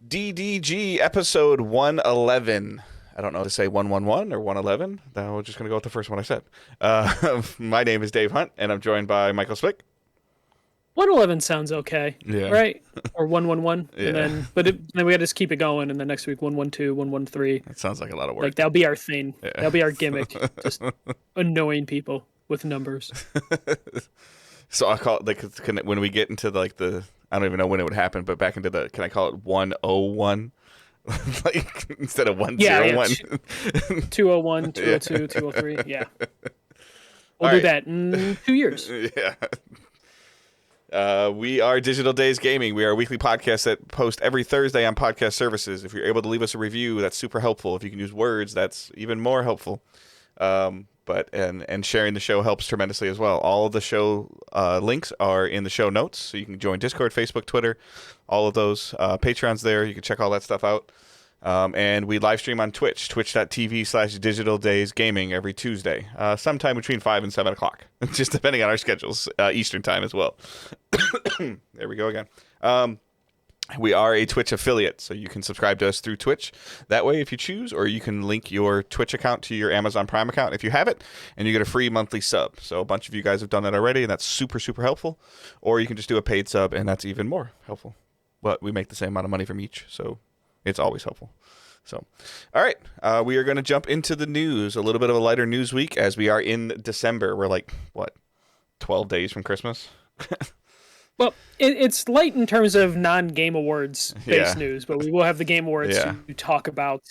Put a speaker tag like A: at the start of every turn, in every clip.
A: DDG episode 111. I don't know if to say 111 or 111. No, we're just going to go with the first one I said. My name is Dave Hunt, and I'm joined by Michael Swick.
B: 111 sounds okay,
A: Yeah.
B: right? Or 111,
A: Yeah.
B: and then we got to just keep it going, and then next week 112, 113.
A: That sounds like a lot of work.
B: Like that'll be our thing.
A: Yeah.
B: That'll be our gimmick. Just annoying people with numbers.
A: So I call it, when we get into the, I don't even know when it would happen, but back into can I call it 101? Like instead of 101.
B: 201, 202, 203. Yeah. We'll
A: All
B: do
A: right.
B: that in 2 years.
A: Yeah. We are Digital Days Gaming. We are a weekly podcast that post every Thursday on podcast services. If you're able to leave us a review, that's super helpful. If you can use words, that's even more helpful. And sharing the show helps tremendously as well. All of the show links are in the show notes, so you can join Discord, Facebook, Twitter, all of those. Patreon's there. You can check all that stuff out. And we live stream on Twitch, twitch.tv/Digital Days Gaming every Tuesday, sometime between 5 and 7 o'clock, just depending on our schedules, Eastern time as well. There we go again. We are a Twitch affiliate, so you can subscribe to us through Twitch that way if you choose, or you can link your Twitch account to your Amazon Prime account if you have it, and you get a free monthly sub. So a bunch of you guys have done that already, and that's super, super helpful. Or you can just do a paid sub, and that's even more helpful. But we make the same amount of money from each, so it's always helpful. So, all right, we are going to jump into the news, a little bit of a lighter news week as we are in December. We're like, 12 days from Christmas?
B: Well, it's light in terms of non-Game Awards-based news, but we will have the Game Awards to talk about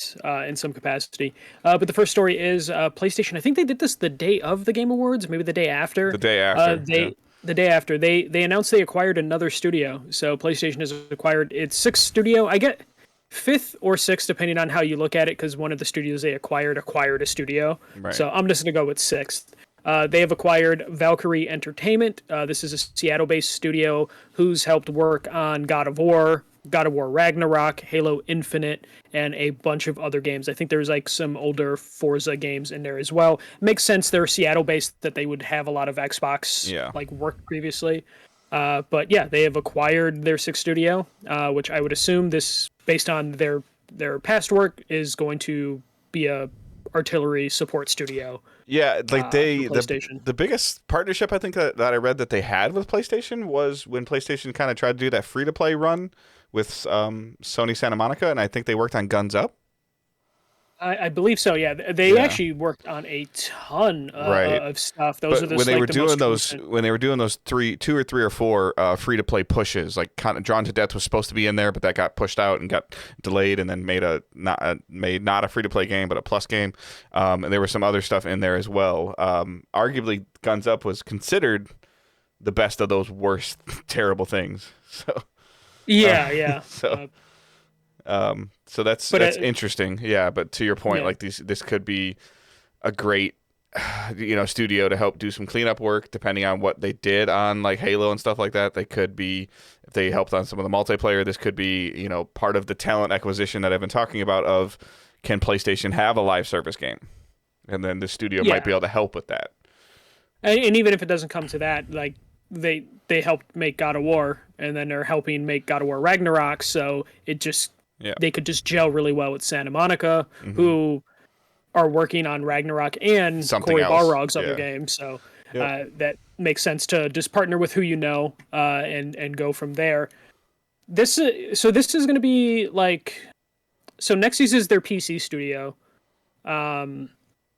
B: in some capacity. But the first story is PlayStation. I think they did this the day of the Game Awards, maybe the day after.
A: The day after.
B: The day after. They announced they acquired another studio. So PlayStation has acquired its sixth studio. I get fifth or sixth, depending on how you look at it, because one of the studios they acquired a studio.
A: Right.
B: So I'm just going to go with sixth. They have acquired Valkyrie Entertainment. This is a Seattle-based studio who's helped work on God of War Ragnarok, Halo Infinite, and a bunch of other games. I think there's like some older Forza games in there as well. Makes sense they're Seattle-based, that they would have a lot of Xbox work previously. But yeah, they have acquired their sixth studio, which I would assume this, based on their past work, is going to be a artillery support studio.
A: Yeah, like
B: the
A: biggest partnership I think that I read that they had with PlayStation was when PlayStation kind of tried to do that free-to-play run with Sony Santa Monica, and I think they worked on Guns Up.
B: I believe so. Yeah, they actually worked on a ton of stuff. When they were doing those
A: 2 or 3 or 4 free to play pushes, like kind of Drawn to Death was supposed to be in there, but that got pushed out and got delayed, and then made not a free to play game, but a plus game. And there was some other stuff in there as well. Arguably, Guns Up was considered the best of those worst, terrible things. So
B: yeah.
A: So that's interesting. Yeah, but to your point, like this could be a great, studio to help do some cleanup work, depending on what they did on like Halo and stuff like that. They could be, if they helped on some of the multiplayer, this could be, part of the talent acquisition that I've been talking about of, can PlayStation have a live service game? And then the studio might be able to help with that.
B: And even if it doesn't come to that, like they helped make God of War, and then they're helping make God of War Ragnarok, so it just they could just gel really well with Santa Monica, who are working on Ragnarok and
A: Something
B: Cory
A: else.
B: Balrog's other game. So that makes sense to just partner with who and go from there. This is going to be like, so Nexus is their PC studio, and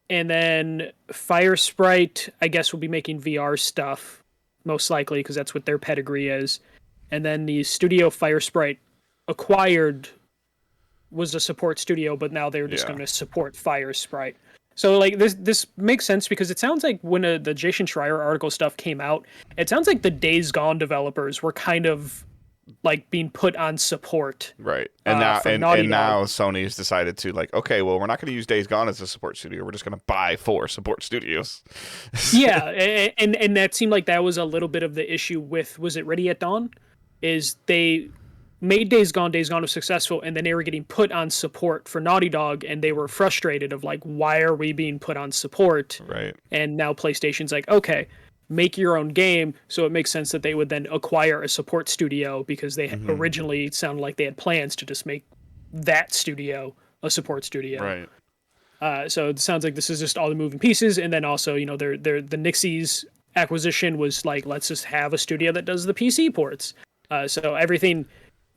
B: then Firesprite, I guess, will be making VR stuff most likely, because that's what their pedigree is. And then the studio Firesprite acquired was a support studio, but now they're just going to support Firesprite. So like this makes sense, because it sounds like when the Jason Schreier article stuff came out, it sounds like the Days Gone developers were kind of like being put on support.
A: Right. And now Sony's decided to like, okay, well, we're not going to use Days Gone as a support studio. We're just going to buy 4 support studios.
B: Yeah, and that seemed like that was a little bit of the issue with, was it Ready at Dawn? Is they made Days Gone was successful, and then they were getting put on support for Naughty Dog, and they were frustrated of like, why are we being put on support?
A: Right.
B: And now PlayStation's like, okay, make your own game. So it makes sense that they would then acquire a support studio because they originally sounded like they had plans to just make that studio a support studio.
A: Right.
B: So it sounds like this is just all the moving pieces, and then also, you know, the Nixies acquisition was like, let's just have a studio that does the PC ports. So everything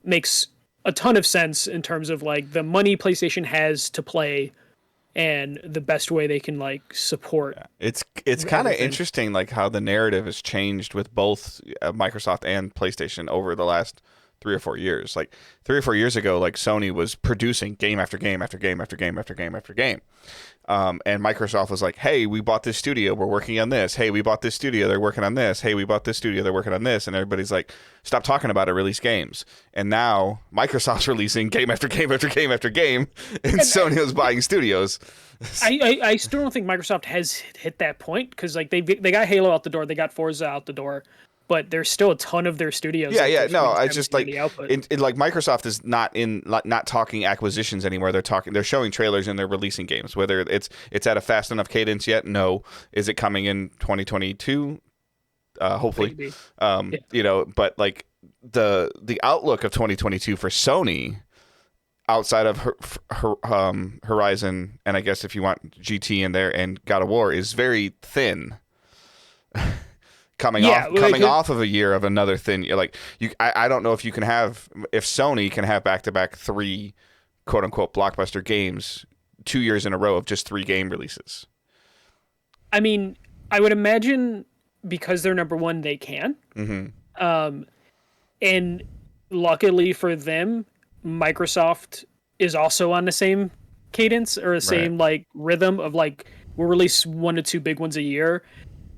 B: makes a ton of sense in terms of like the money PlayStation has to play and the best way they can like support.
A: It's kind of interesting like how the narrative has changed with both Microsoft and PlayStation over the last 3 or 4 years. Like 3 or 4 years ago, like Sony was producing game after game after game after game after game after game. And Microsoft was like, hey, we bought this studio, we're working on this. Hey, we bought this studio, they're working on this. Hey, we bought this studio, they're working on this. And everybody's like, stop talking about it, release games. And now Microsoft's releasing game after game after game after game, and Sony was buying studios.
B: I still don't think Microsoft has hit that point, because like they got Halo out the door, they got Forza out the door, but there's still a ton of their studios.
A: No, I just like like Microsoft is not talking acquisitions anymore. They're showing trailers and they're releasing games. Whether it's at a fast enough cadence yet, no. Is it coming in 2022? Hopefully. You know, but like the outlook of 2022 for Sony, outside of Horizon, and I guess if you want GT in there and God of War, is very thin. Coming off of a year of another thin, like I don't know if Sony can have back-to-back 3 quote unquote blockbuster games 2 years in a row of just 3 game releases.
B: I mean, I would imagine because they're number one, they can. Mm-hmm. And luckily for them, Microsoft is also on the same cadence or the same like rhythm of like, we'll release 1 to 2 big ones a year.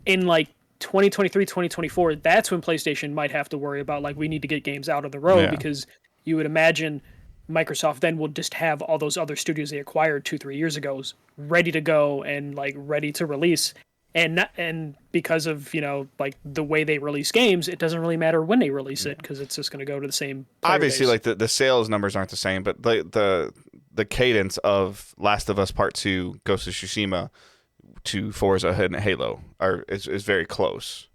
B: In like 2023, 2024, that's when PlayStation might have to worry about like, we need to get games out of the road, because you would imagine Microsoft then will just have all those other studios they acquired 2-3 years ago ready to go and like ready to release. And because of, you know, like the way they release games, it doesn't really matter when they release it, because it's just going to go to the same player
A: obviously
B: base.
A: Like the sales numbers aren't the same, but the cadence of Last of Us Part 2, Ghost of Tsushima to Forza and Halo is very close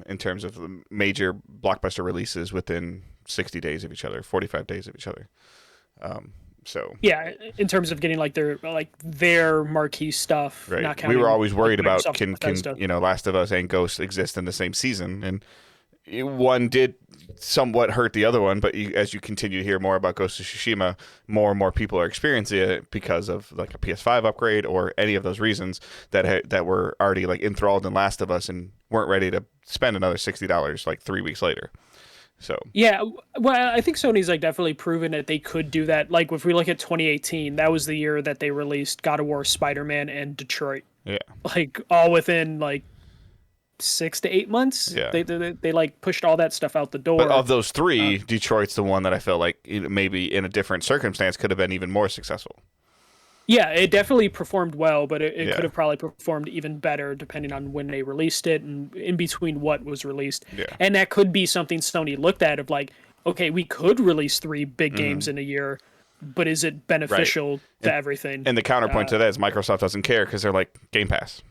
A: in terms of the major blockbuster releases within 60 days of each other, 45 days of each other. So
B: yeah, in terms of getting like their marquee stuff.
A: Right.
B: Not counting,
A: we were always worried about can
B: stuff.
A: you know, Last of Us and Ghost exist in the same season, and one did somewhat hurt the other one, but as you continue to hear more about Ghost of Tsushima, more and more people are experiencing it because of like a PS5 upgrade or any of those reasons that were already like enthralled in Last of Us and weren't ready to spend another $60 like 3 weeks later. So
B: yeah, well, I think Sony's like definitely proven that they could do that. Like if we look at 2018, that was the year that they released God of War, Spider-Man, and Detroit.
A: Yeah,
B: like all within like 6 to 8 months.
A: Yeah,
B: they like pushed all that stuff out the door.
A: But of those 3, Detroit's the one that I felt like maybe in a different circumstance could have been even more successful.
B: Yeah, it definitely performed well, but it could have probably performed even better depending on when they released it and in between what was released.
A: Yeah.
B: And that could be something Sony looked at of like, okay, we could release 3 big games in a year, but is it beneficial to everything?
A: And the counterpoint to that is Microsoft doesn't care because they're like Game Pass.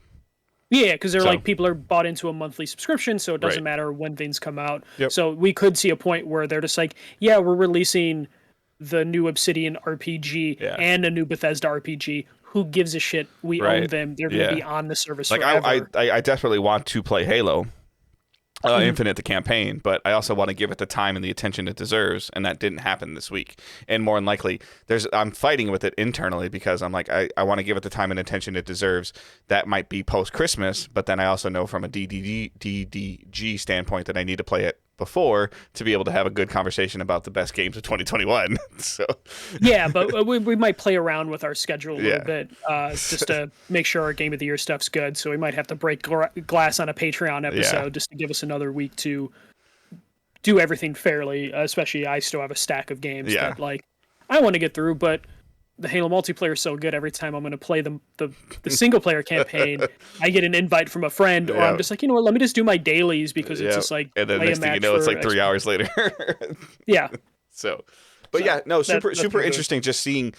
B: Yeah, because they're like, people are bought into a monthly subscription, so it doesn't matter when things come out.
A: Yep.
B: So we could see a point where they're just like, yeah, we're releasing the new Obsidian RPG and a new Bethesda RPG. Who gives a shit? We own them. They're going to be on the service
A: like
B: forever.
A: I desperately want to play Halo Infinite, the campaign, but I also want to give it the time and the attention it deserves, and that didn't happen this week. And more than likely, I'm fighting with it internally because I'm like, I want to give it the time and attention it deserves. That might be post-Christmas, but then I also know from a DDG standpoint that I need to play it before to be able to have a good conversation about the best games of 2021. So
B: yeah, but we might play around with our schedule a little bit just to make sure our Game of the Year stuff's good. So we might have to break glass on a Patreon episode just to give us another week to do everything fairly. Especially I still have a stack of games that like I want to get through, but the Halo multiplayer is so good. Every time I'm going to play the single player campaign, I get an invite from a friend, or I'm just like, you know what, let me just do my dailies because it's just like,
A: and then next thing you know, it's like 3 hours later.
B: Yeah.
A: So, but super interesting just seeing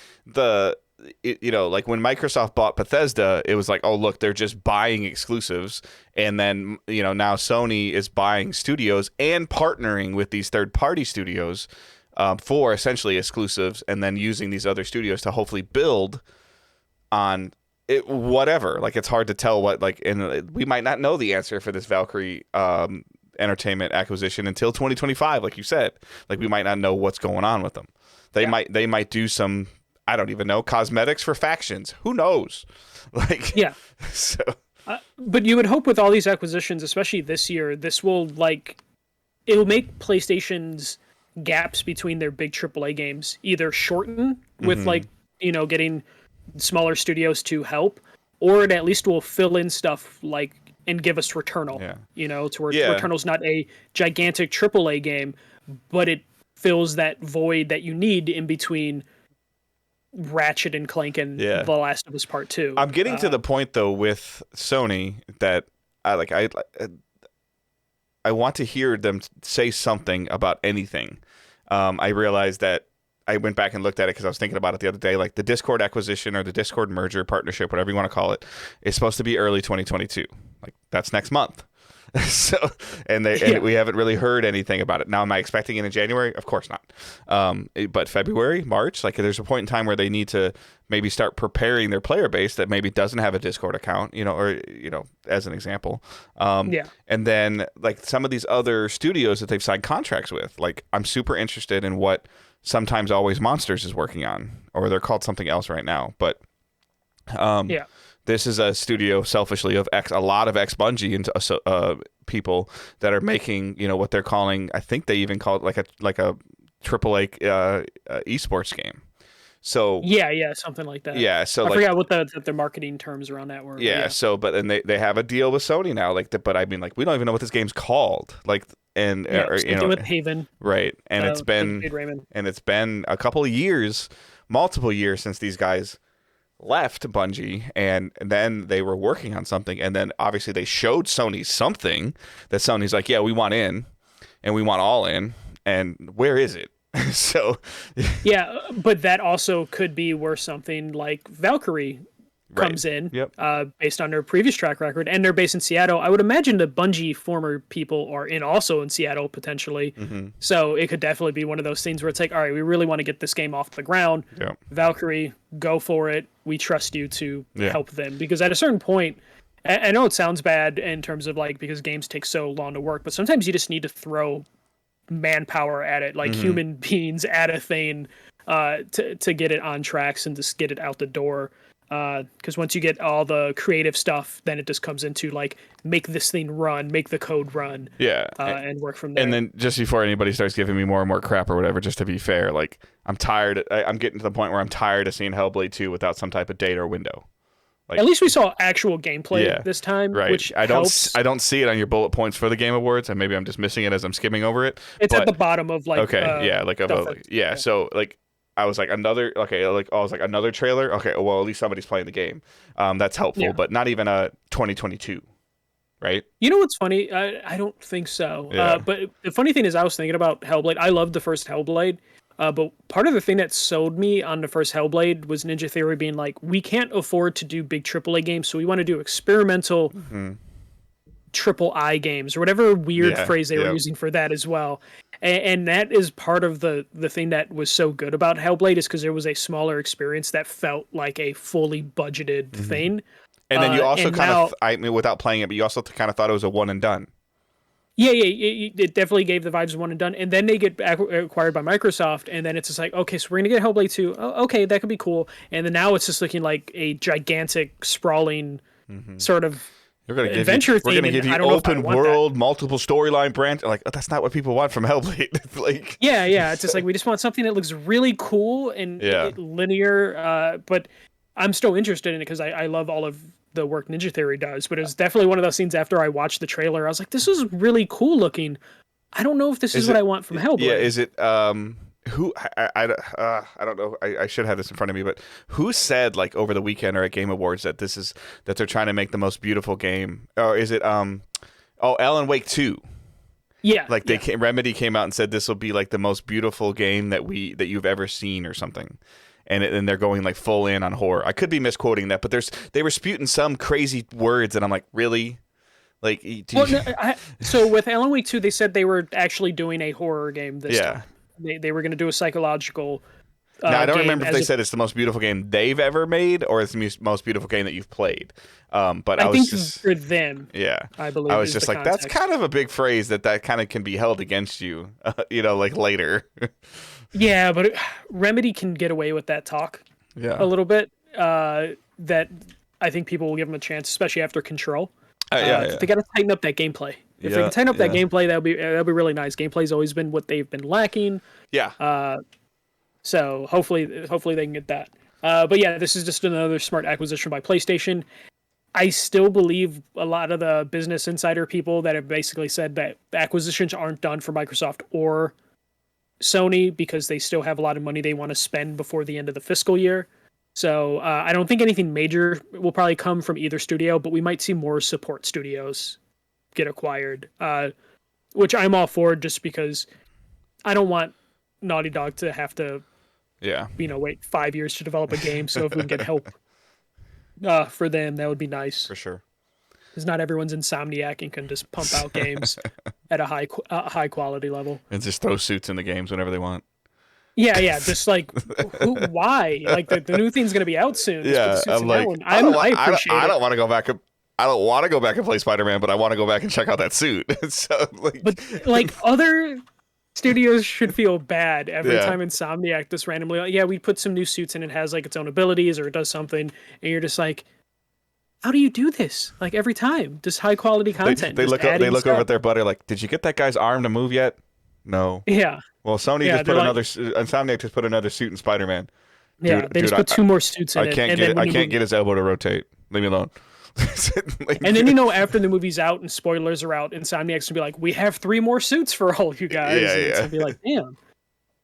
A: like when Microsoft bought Bethesda, it was like, oh, look, they're just buying exclusives. And then, now Sony is buying studios and partnering with these third-party studios for essentially exclusives, and then using these other studios to hopefully build on it, whatever. Like, it's hard to tell what, like, and we might not know the answer for this Valkyrie Entertainment acquisition until 2025, like you said. Like, we might not know what's going on with them. They might do some, I don't even know, cosmetics for factions. Who knows? Like, yeah. So,
B: but you would hope with all these acquisitions, especially this year, this will it'll make PlayStation's gaps between their big AAA games either shorten with getting smaller studios to help, or it at least will fill in stuff and give us Returnal. To where Returnal's not a gigantic AAA game, but it fills that void that you need in between Ratchet and Clank and The Last of Us Part 2.
A: I'm getting to the point though with Sony that I want to hear them say something about anything. I realized that I went back and looked at it because I was thinking about it the other day. Like the Discord acquisition or the Discord merger, partnership, whatever you want to call it, is supposed to be early 2022. Like that's next month. So, and we haven't really heard anything about it. Now, am I expecting it in January? Of course not. But February, March, like there's a point in time where they need to maybe start preparing their player base that maybe doesn't have a Discord account, as an example. And then like some of these other studios that they've signed contracts with, like I'm super interested in what Sometimes Always Monsters is working on, or they're called something else right now. But this is a studio, selfishly, of a lot of ex-Bungie and people that are making, what they're calling, I think they even call it like a AAA esports game. So
B: something like that.
A: Yeah, so
B: I forgot what the marketing terms around that were.
A: Yeah, so but then they have a deal with Sony now, but I mean, like we don't even know what this game's called, like
B: with Haven,
A: right? And it's been a couple of years, multiple years since these guys left Bungie, and then they were working on something, and then obviously they showed Sony something that Sony's like, yeah, we want in, and we want all in, and where is it? So
B: but that also could be where something like Valkyrie comes in, based on their previous track record, and they're based in Seattle. I would imagine the Bungie former people are also in Seattle potentially. So it could definitely be one of those things where it's like, all right, we really want to get this game off the ground. Valkyrie, go for it. We trust you to help them, because at a certain point, I know it sounds bad in terms of because games take so long to work, but sometimes you just need to throw manpower at it, human beings at a thing, to get it on tracks and just get it out the door. Because once you get all the creative stuff, then it just comes into make this thing run, make the code run, and work from there.
A: And then just before anybody starts giving me more and more crap or whatever, just to be fair, I'm tired. I'm getting to the point where I'm tired of seeing Hellblade 2 without some type of date or window.
B: At least we saw actual gameplay this time,
A: right?
B: Which
A: I
B: helps.
A: don't see it on your bullet points for the Game Awards, and maybe I'm just missing it as I'm skimming over it.
B: It's at the bottom of
A: So I was like another another trailer. Okay, well at least somebody's playing the game. That's helpful, but not even a 2022, right?
B: You know what's funny? I don't think so. But the funny thing is, I was thinking about Hellblade. I loved the first Hellblade. But part of the thing that sold me on the first Hellblade was Ninja Theory being like, we can't afford to do big AAA games, so we want to do experimental triple I games, or whatever weird phrase they were using for that as well. And that is part of the thing that was so good about Hellblade, is because there was a smaller experience that felt like a fully budgeted thing.
A: And then you also without playing it, but you also kind of thought it was a one and done.
B: Yeah, it definitely gave the vibes of one and done. And then they get acquired by Microsoft, and then it's just like, okay, so we're going to get Hellblade 2. Oh, okay, that could be cool. And then now it's just looking like a gigantic, sprawling sort of adventure thing.
A: We're going to give you open world, multiple storyline branch. Like, that's not what people want from Hellblade.
B: Yeah. It's just like, we just want something that looks really cool and linear. But I'm still interested in it because I love all of the work Ninja Theory does, but it was definitely one of those scenes after I watched the trailer, I was like, this is really cool looking. I don't know if this is what I want from Hellblade.
A: Yeah, is it who I don't know. I should have this in front of me, but who said over the weekend or at Game Awards that they're trying to make the most beautiful game? Or is it Alan Wake 2?
B: Yeah.
A: Remedy came out and said this will be the most beautiful game that you've ever seen or something. and they're going like full in on horror. I could be misquoting that, but they were spewing some crazy words, and I'm like, really? Like,
B: so with Alan Wake 2, they said they were actually doing a horror game this
A: Yeah.
B: time. They were going to do a psychological.
A: Now, I don't
B: game
A: remember if they said it's the most beautiful game they've ever made or it's the most beautiful game that you've played. But I was
B: think
A: just
B: for them,
A: yeah,
B: I believe
A: I was
B: is
A: just
B: the
A: like, that's
B: context.
A: kind of a big phrase that kind of can be held against you, like later.
B: Yeah, but Remedy can get away with that talk
A: Yeah.
B: a little bit. That I think people will give them a chance, especially after Control.
A: Yeah.
B: They got to tighten up that gameplay. If they
A: Yeah,
B: can tighten up that
A: yeah.
B: gameplay, that'll be really nice. Gameplay's always been what they've been lacking.
A: Yeah.
B: So hopefully they can get that. But yeah, this is just another smart acquisition by PlayStation. I still believe a lot of the Business Insider people that have basically said that acquisitions aren't done for Microsoft or Sony because they still have a lot of money they want to spend before the end of the fiscal year. So I don't think anything major will probably come from either studio, but we might see more support studios get acquired, which I'm all for just because I don't want Naughty Dog to have to
A: Yeah.
B: wait 5 years to develop a game. So if we can get help for them, that would be nice.
A: For sure.
B: Because not everyone's Insomniac and can just pump out games at a high quality level.
A: And just throw suits in the games whenever they want.
B: Yeah. Just like, why? Like the new thing's gonna be out soon. Just put the
A: Yeah,
B: suits
A: I'm
B: in
A: like,
B: that one.
A: I don't
B: appreciate
A: I
B: it.
A: don't want to go back. I don't want to go back and play Spider-Man, but I want to go back and check out that suit. So like,
B: But like other studios should feel bad every
A: Yeah.
B: time Insomniac just randomly, like, yeah, we put some new suits in, it has like its own abilities or it does something, and you're just like, how do you do this? Like every time, just high quality content.
A: they
B: just
A: look over
B: adding
A: at
B: stuff.
A: their butter like, did you get that guy's arm to move yet? No.
B: Yeah,
A: Well, Sony
B: Yeah,
A: just put
B: they're
A: another Insomniac just put another suit in Spider-Man.
B: yeah.
A: Dude,
B: They just
A: dude,
B: put two more suits in
A: I
B: it.
A: can't
B: and
A: get
B: then
A: it.
B: when
A: I
B: you
A: can't
B: move-
A: get his elbow to rotate. Leave me alone. Like,
B: And then after the movie's out and spoilers are out, Insomniac's gonna be like, "We have 3 more suits for all you guys."
A: Yeah,
B: and it's
A: yeah.
B: gonna be like, "Damn."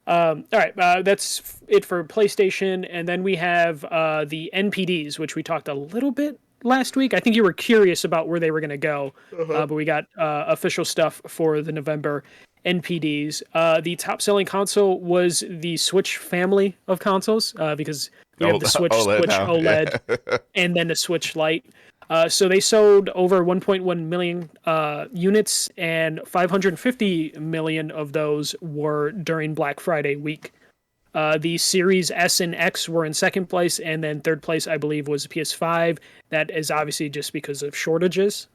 B: All right, that's it for PlayStation, and then we have the NPDs, which we talked a little bit last week. I think you were curious about where they were gonna go, but we got official stuff for the November NPDs. The top-selling console was the Switch family of consoles because we have the Switch,
A: OLED
B: Switch
A: now.
B: OLED,
A: Yeah.
B: and then the Switch Lite. So they sold over 1.1 million units, and 550 million of those were during Black Friday week. The Series S and X were in second place, and then third place, I believe, was PS5. That is obviously just because of shortages.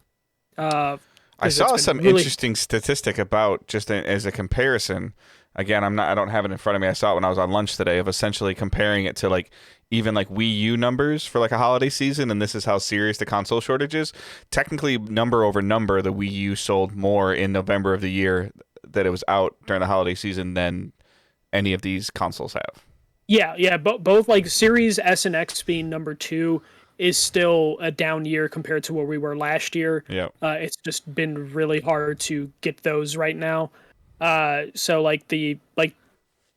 A: I
B: 'cause
A: saw
B: it's been
A: some
B: really-
A: interesting statistic about just as a comparison. Again, I don't have it in front of me. I saw it when I was on lunch today of essentially comparing it to like even like Wii U numbers for like a holiday season, and this is how serious the console shortage is. Technically, number over number, the Wii U sold more in November of the year that it was out during the holiday season than any of these consoles have.
B: Yeah. Both like Series S and X being number 2 is still a down year compared to where we were last year.
A: Yeah.
B: It's just been really hard to get those right now. So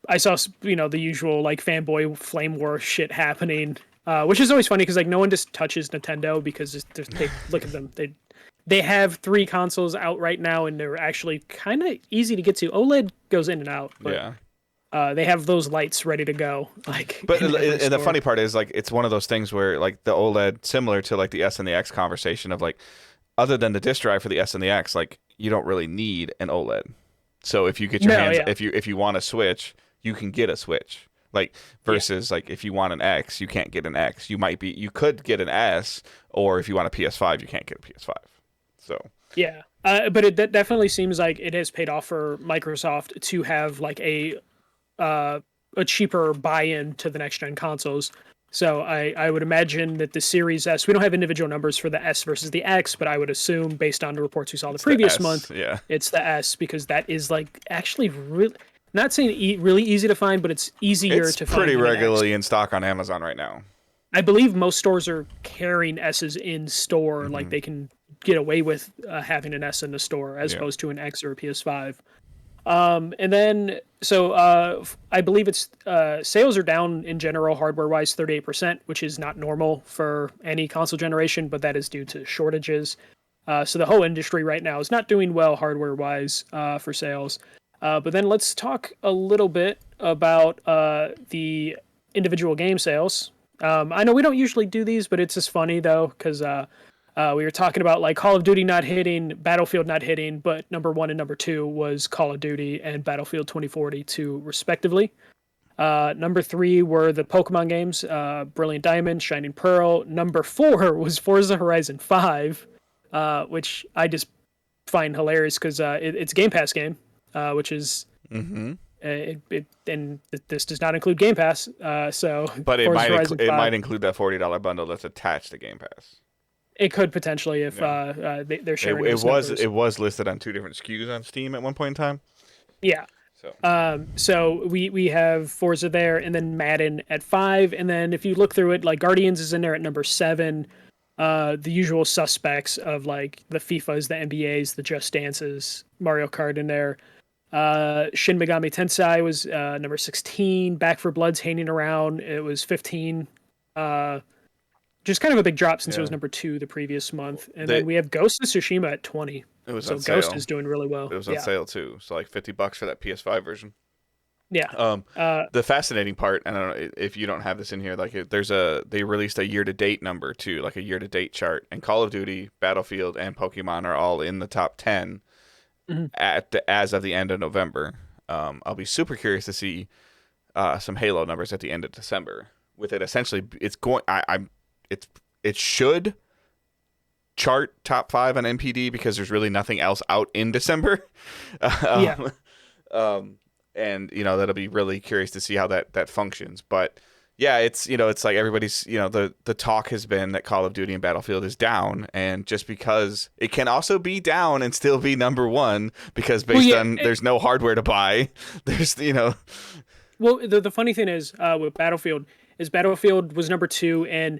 B: I saw the usual like fanboy flame war shit happening, which is always funny because like no one just touches Nintendo because they look at them. They have 3 consoles out right now and they're actually kind of easy to get to. OLED goes in and out, but
A: Yeah.
B: they have those lights ready to go. Like,
A: But
B: in every
A: and the
B: store.
A: funny part is like it's one of those things where like the OLED, similar to like the S and the X conversation of like, other than the disk drive for the S and the X, like you don't really need an OLED. So if you get your hands,
B: yeah.
A: if you want a Switch, you can get a Switch. Like versus like if you want an X, you can't get an X. You could get an S, or if you want a PS5, you can't get a PS5. So
B: Yeah, but it definitely seems like it has paid off for Microsoft to have like a cheaper buy-in to the next gen consoles. So I would imagine that the Series S, we don't have individual numbers for the S versus the X, but I would assume based on the reports we saw the previous
A: S,
B: month,
A: yeah.
B: it's the S because that is like actually really, not saying really easy to find, but it's easier
A: It's
B: to find.
A: pretty
B: than an X.
A: regularly in stock on Amazon right now.
B: I believe most stores are carrying S's in store, like they can get away with having an S in the store as opposed to an X or a PS5. And then, so I believe it's sales are down in general, hardware-wise, 38%, which is not normal for any console generation, but that is due to shortages. So the whole industry right now is not doing well hardware-wise for sales. But then let's talk a little bit about the individual game sales. I know we don't usually do these, but it's just funny though because we were talking about like Call of Duty not hitting, Battlefield not hitting, but number 1 and number 2 was Call of Duty and Battlefield 2042 respectively. Number 3 were the Pokemon games, Brilliant Diamond, Shining Pearl. Number 4 was Forza Horizon 5, which I just find hilarious because it's a Game Pass game, which is and this does not include Game Pass. So,
A: but it
B: Forza
A: might
B: Horizon
A: it
B: 5,
A: might include that $40 bundle that's attached to Game Pass.
B: it could potentially if they're sharing.
A: It was listed on 2 different SKUs on Steam at one point in time.
B: Yeah. So we have Forza there, and then Madden at 5, and then if you look through it, like Guardians is in there at number 7. The usual suspects of like the FIFAs, the NBAs, the Just Dances, Mario Kart in there. Shin Megami Tensei was number 16. Back 4 Blood's hanging around. It was 15. Just kind of a big drop since it was number 2 the previous month. And then we have Ghost of Tsushima at 20.
A: It was
B: so
A: on sale.
B: Ghost is doing really well.
A: It was on sale too. So like $50 for that PS5 version.
B: Yeah.
A: The fascinating part, and I don't know if you don't have this in here, like they released a year-to-date number too, like a year-to-date chart, and Call of Duty, Battlefield, and Pokemon are all in the top 10 as of the end of November. I'll be super curious to see some Halo numbers at the end of December. With it, essentially, it's going. It should chart top 5 on NPD because there's really nothing else out in December. And that'll be really curious to see how that functions. But yeah, it's like everybody's the talk has been that Call of Duty and Battlefield is down, and just because it can also be down and still be number 1 because there's no hardware to buy. There's
B: Well, the funny thing is with Battlefield was number 2, and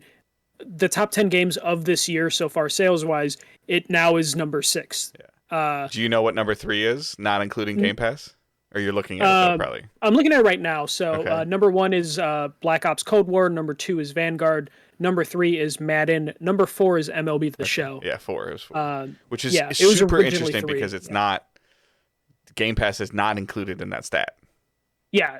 B: the top 10 games of this year so far sales wise, it now is number 6.
A: Yeah. Do you know what number 3 is, not including Game Pass? Or you're looking at it probably?
B: I'm looking at it right now. So number 1 is Black Ops Cold War. Number 2 is Vanguard. Number 3 is Madden. Number 4 is MLB The Show.
A: Yeah, 4. It was 4. Which is
B: it was
A: super
B: originally
A: interesting
B: 3,
A: because it's not Game Pass is not included in that stat.
B: Yeah.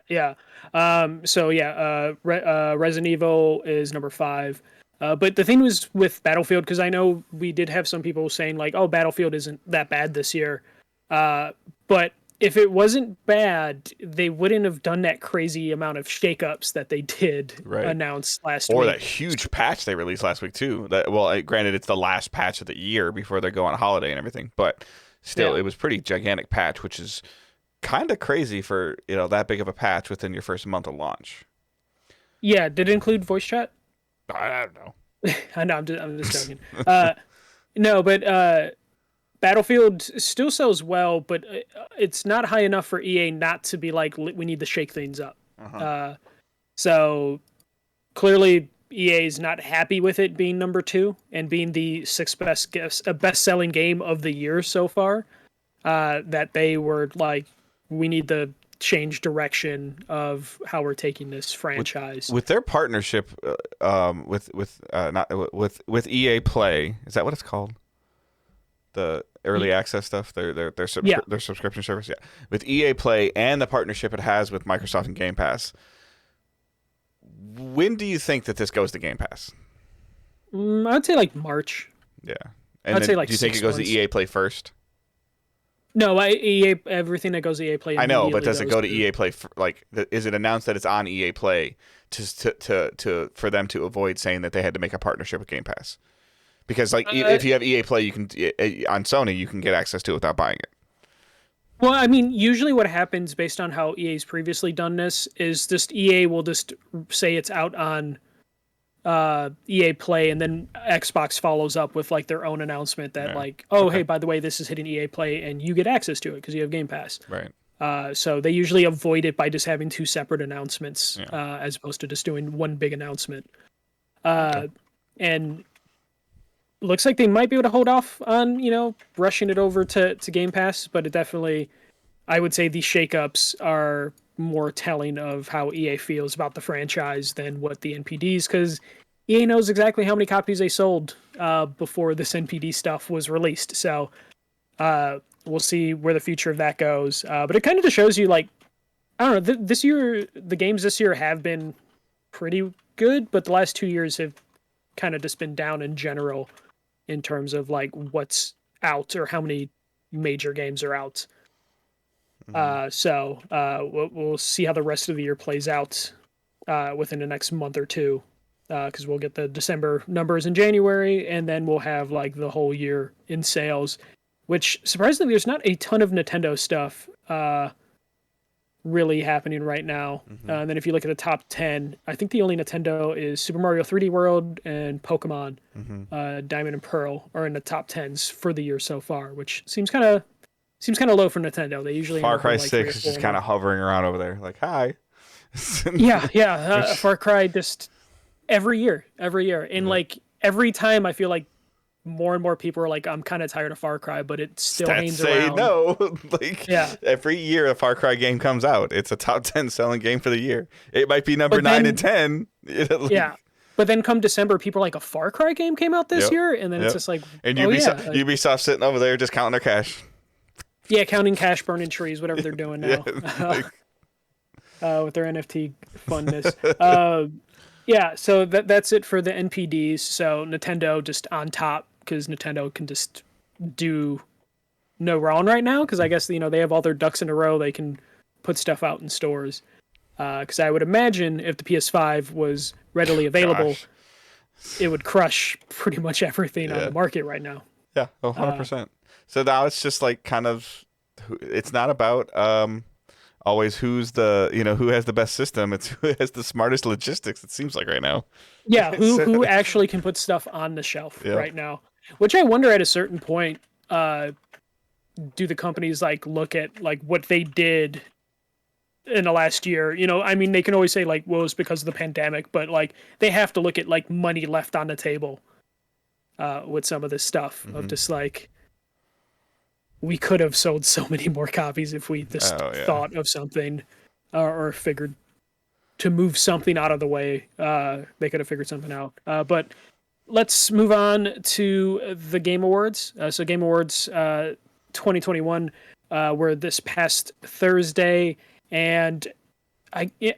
B: Resident Evil is number 5. But the thing was with Battlefield, because I know we did have some people saying like, "Oh, Battlefield isn't that bad this year," but if it wasn't bad, they wouldn't have done that crazy amount of shakeups that they did announce last week.
A: Or that huge patch they released last week too. Granted, it's the last patch of the year before they go on holiday and everything, but still, it was pretty gigantic patch, which is kind of crazy for that big of a patch within your first month of launch.
B: Yeah, did it include voice chat?
A: I don't know.
B: I know, I'm just joking. No, but Battlefield still sells well, but it's not high enough for EA not to be like, we need to shake things up. So clearly EA is not happy with it being number 2 and being the 6th best-selling game of the year so far. That they were like, we need to change direction of how we're taking this franchise.
A: With their partnership with EA Play, is that what it's called? The early access stuff, their subscription service, with EA Play and the partnership it has with Microsoft and Game Pass. When do you think that this goes to Game Pass?
B: I'd say like March.
A: Yeah, and I'd say like. Do you think it goes to EA Play first?
B: No, EA, everything that goes to EA Play.
A: I know, but does it go to EA Play? Is it announced that it's on EA Play to for them to avoid saying that they had to make a partnership with Game Pass? Because if you have EA Play, you can on Sony you can get access to it without buying it.
B: Well, I mean, usually what happens based on how EA's previously done this is just EA will just say it's out on EA Play, and then Xbox follows up with like their own announcement that hey, by the way, this is hitting EA Play and you get access to it because you have Game Pass.
A: Right.
B: So they usually avoid it by just having 2 separate announcements as opposed to just doing one big announcement. And looks like they might be able to hold off on rushing it over to Game Pass, but it definitely, I would say these shakeups are more telling of how EA feels about the franchise than what the NPDs, because EA knows exactly how many copies they sold before this NPD stuff was released. So we'll see where the future of that goes. But it kind of just shows you, like, I don't know, this year, the games this year have been pretty good, but the last 2 years have kind of just been down in general in terms of like what's out or how many major games are out. So we'll see how the rest of the year plays out within the next month or two, because we'll get the December numbers in January, and then we'll have like the whole year in sales, which surprisingly there's not a ton of Nintendo stuff really happening right now. And then if you look at the top 10, I think the only Nintendo is Super Mario 3D World and Pokemon Diamond and Pearl are in the top 10s for the year so far, which seems kind of low for Nintendo. They usually
A: Far Cry 6 is just kind of hovering around over there, like, hi.
B: Far Cry just every year, and like every time I feel like more and more people are like, I'm kind of tired of Far Cry, but it still hangs around.
A: No, like every year a Far Cry game comes out, it's a top 10 selling game for the year. It might be number 9 and 10.
B: But then come December, people are like, a Far Cry game came out this year, and then it's just like,
A: and Ubisoft sitting over there just counting their cash.
B: Yeah, counting cash, burning trees, whatever they're doing now. With their NFT funness. So that's it for the NPDs. So Nintendo just on top, because Nintendo can just do no wrong right now, because I guess they have all their ducks in a row. They can put stuff out in stores. Because I would imagine if the PS5 was readily available, it would crush pretty much everything on the market right now.
A: Yeah, 100%. So now it's just like kind of, it's not about always who has the best system. It's who has the smartest logistics, it seems like right now.
B: Yeah, who actually can put stuff on the shelf right now. Which I wonder at a certain point, do the companies like look at like what they did in the last year? I mean, they can always say like, well, it's because of the pandemic, but like they have to look at like money left on the table with some of this stuff of just like, we could have sold so many more copies if we just thought of something or figured to move something out of the way. They could have figured something out. But let's move on to the Game Awards. So Game Awards 2021 were this past Thursday, and you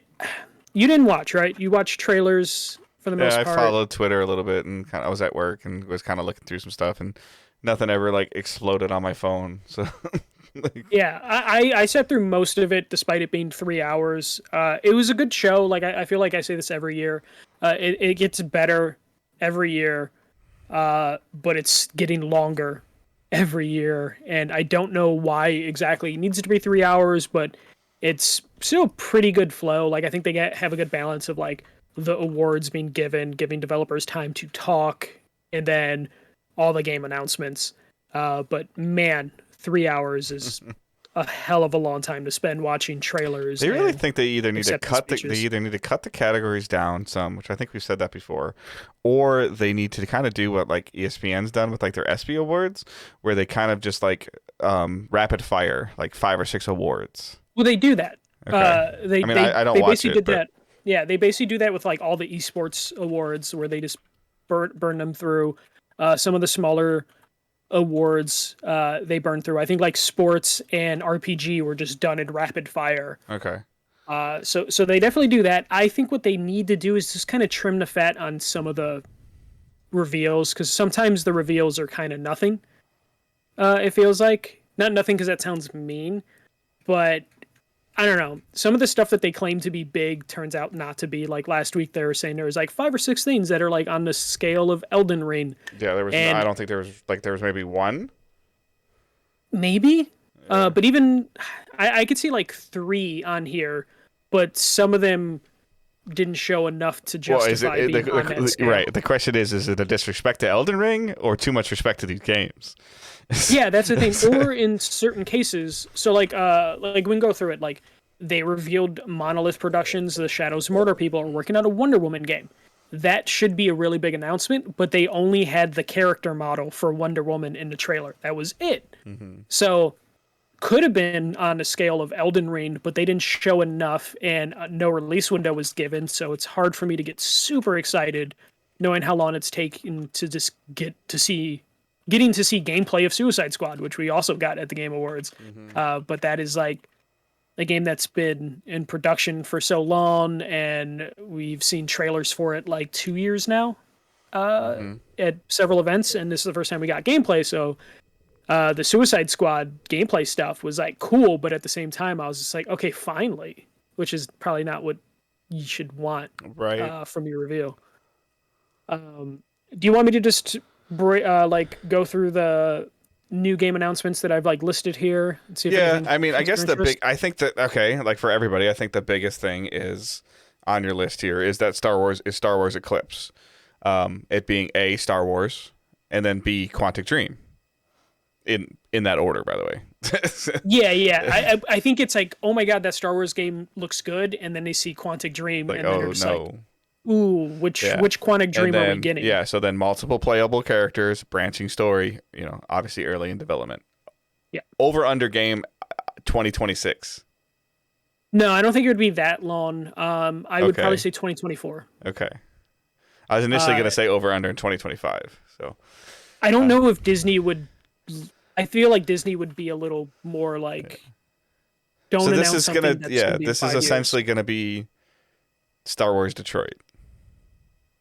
B: didn't watch, right? You watched trailers for the most part.
A: Yeah, I followed Twitter a little bit, and I was at work and was kind of looking through some stuff, and nothing ever like exploded on my phone. So
B: I sat through most of it despite it being 3 hours. It was a good show. Like I feel like I say this every year. It gets better every year, but it's getting longer every year, and I don't know why exactly it needs to be 3 hours, but it's still a pretty good flow. Like I think they have a good balance of like the awards being giving developers time to talk, and then all the game announcements. But man, 3 hours is a hell of a long time to spend watching trailers.
A: They really think they either need to cut the categories down some, which I think we've said that before, or they need to kind of do what like ESPN's done with like their ESPY awards, where they kind of just like rapid fire like 5 or 6 awards.
B: Well, they do that.
A: Okay.
B: I
A: don't watch
B: basically
A: it,
B: did
A: but...
B: that. Yeah, they basically do that with like all the esports awards, where they just burn them through. Some of the smaller awards they burn through. I think like sports and RPG were just done in rapid fire.
A: Okay.
B: So they definitely do that. I think what they need to do is just kind of trim the fat on some of the reveals, because sometimes the reveals are kind of nothing. It feels like not nothing, because that sounds mean, but I don't know. Some of the stuff that they claim to be big turns out not to be. Like last week, they were saying there was like 5 or 6 things that are like on the scale of Elden Ring.
A: Yeah, there was. I don't think there was maybe one.
B: Maybe, but even I could see like 3 on here, but some of them didn't show enough to justify being on that scale.
A: Right. The question is it a disrespect to Elden Ring or too much respect to these games?
B: Yeah, that's the thing. Or in certain cases, so like we can go through it. Like they revealed Monolith Productions, the Shadows of Mordor people, are working on a Wonder Woman game. That should be a really big announcement, but they only had the character model for Wonder Woman in the trailer. That was it. Mm-hmm. So could have been on the scale of Elden Ring, but they didn't show enough, and no release window was given. So it's hard for me to get super excited, knowing how long it's taken to just getting to see gameplay of Suicide Squad, which we also got at the Game Awards. Mm-hmm. But that is like a game that's been in production for so long, and we've seen trailers for it like 2 years now at several events, and this is the first time we got gameplay. So the Suicide Squad gameplay stuff was like cool, but at the same time, I was just like, okay, finally, which is probably not what you should want from your review. Do you want me to just go through the new game announcements that I've like listed here and see if
A: I mean, I guess I think that like for everybody, I think the biggest thing is on your list here is that Star Wars Eclipse. It being A, Star Wars, and then B, Quantic Dream. In that order, by the way.
B: Yeah. I think it's like, oh my god, that Star Wars game looks good, and then they see Quantic Dream,
A: like,
B: and then they're just like, ooh, which Quantic Dream are we getting?
A: Yeah, so then multiple playable characters, branching story, obviously early in development.
B: Yeah.
A: Over under game 2026.
B: No, I don't think it would be that long. I would probably say 2024.
A: Okay. I was initially going to say over under in 2025. So
B: I don't know if Disney would. I feel like Disney would be a little more like. Don't
A: so
B: announce
A: this is
B: something
A: gonna
B: that's gonna be
A: this
B: in
A: is
B: 5
A: essentially
B: years.
A: going to be Star Wars Detroit.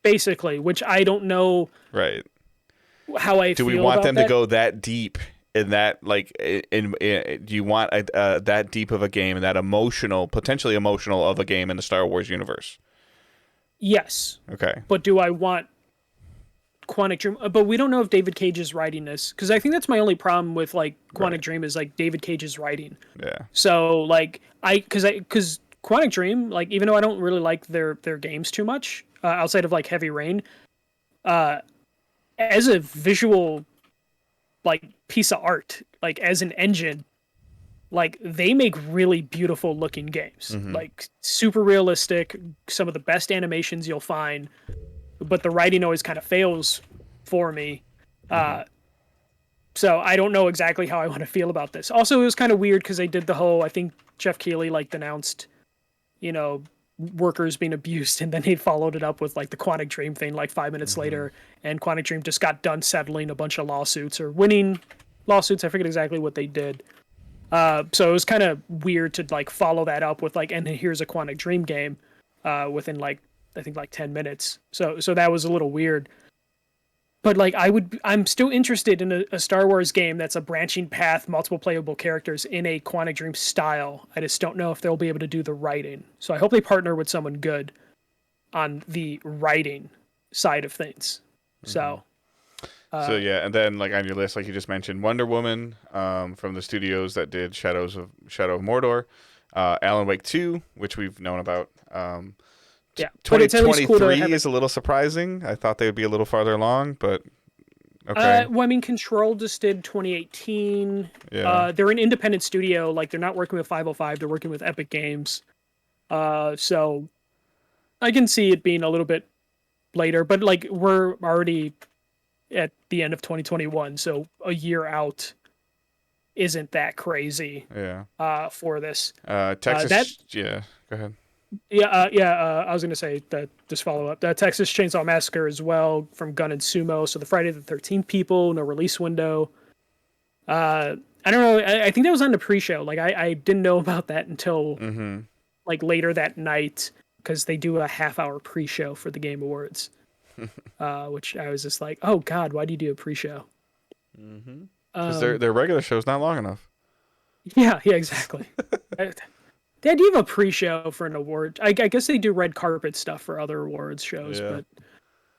B: Basically, which I don't know.
A: Right.
B: How I
A: do
B: feel
A: we want
B: about
A: them
B: that?
A: to go that deep in that do you want that deep of a game and that potentially emotional of a game in the Star Wars universe?
B: Yes.
A: Okay.
B: But do I want Quantic Dream? But we don't know if David Cage is writing this, because I think that's my only problem with like Quantic Dream is like David Cage's writing.
A: Yeah.
B: So like because Quantic Dream, like even though I don't really like their games too much outside of like Heavy Rain, as a visual like piece of art, like as an engine, like they make really beautiful looking games, like super realistic, some of the best animations you'll find, but the writing always kind of fails for me. So I don't know exactly how I want to feel about this. Also, it was kind of weird because they did the whole, I think Jeff Keighley like denounced, workers being abused, and then he followed it up with like the Quantic Dream thing like 5 minutes later, and Quantic Dream just got done settling a bunch of lawsuits or winning lawsuits. I forget exactly what they did. So it was kind of weird to like follow that up with like, and here's a Quantic Dream game within like I think like 10 minutes. So that was a little weird. But like I'm still interested in a Star Wars game that's a branching path, multiple playable characters in a Quantic Dream style. I just don't know if they'll be able to do the writing. So I hope they partner with someone good on the writing side of things. So
A: and then like on your list, like you just mentioned, Wonder Woman from the studios that did Shadow of Mordor, Alan Wake 2, which we've known about.
B: Yeah, but it's at least cool to have
A: is a little surprising. I thought they would be a little farther along, but okay.
B: Well, I mean, Control just did 2018.
A: Yeah.
B: They're an independent studio. Like, they're not working with 505. They're working with Epic Games. So I can see it being a little bit later, but like we're already at the end of 2021, so a year out isn't that crazy.
A: Yeah.
B: For this.
A: Texas. Yeah. Go ahead.
B: I was gonna say that. Just follow up. Texas Chainsaw Massacre as well from Gun and Sumo. So the Friday the 13th people, no release window. I don't know. I think that was on the pre-show. Like I didn't know about that until like later that night, because they do a half-hour pre-show for the Game Awards, which I was just like, oh god, why do you do a pre-show?
A: Because their regular show's not long enough.
B: Yeah, exactly. They do have a pre-show for an award. I guess they do red carpet stuff for other awards shows, but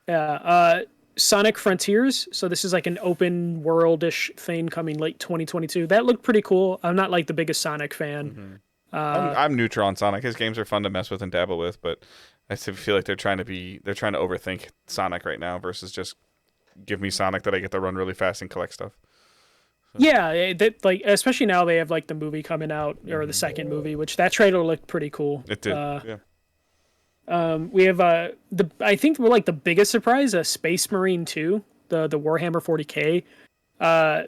B: yeah. Sonic Frontiers. So this is like an open world-ish thing coming late 2022. That looked pretty cool. I'm not like the biggest Sonic fan.
A: I'm neutral on Sonic. His games are fun to mess with and dabble with, but I feel like they're trying to overthink Sonic right now versus just give me Sonic that I get to run really fast and collect stuff.
B: Yeah, that like especially now they have like the movie coming out, or the second movie, which that trailer looked pretty cool.
A: It did. Yeah.
B: We have I think we're like the biggest surprise, Space Marine 2, the Warhammer 40K.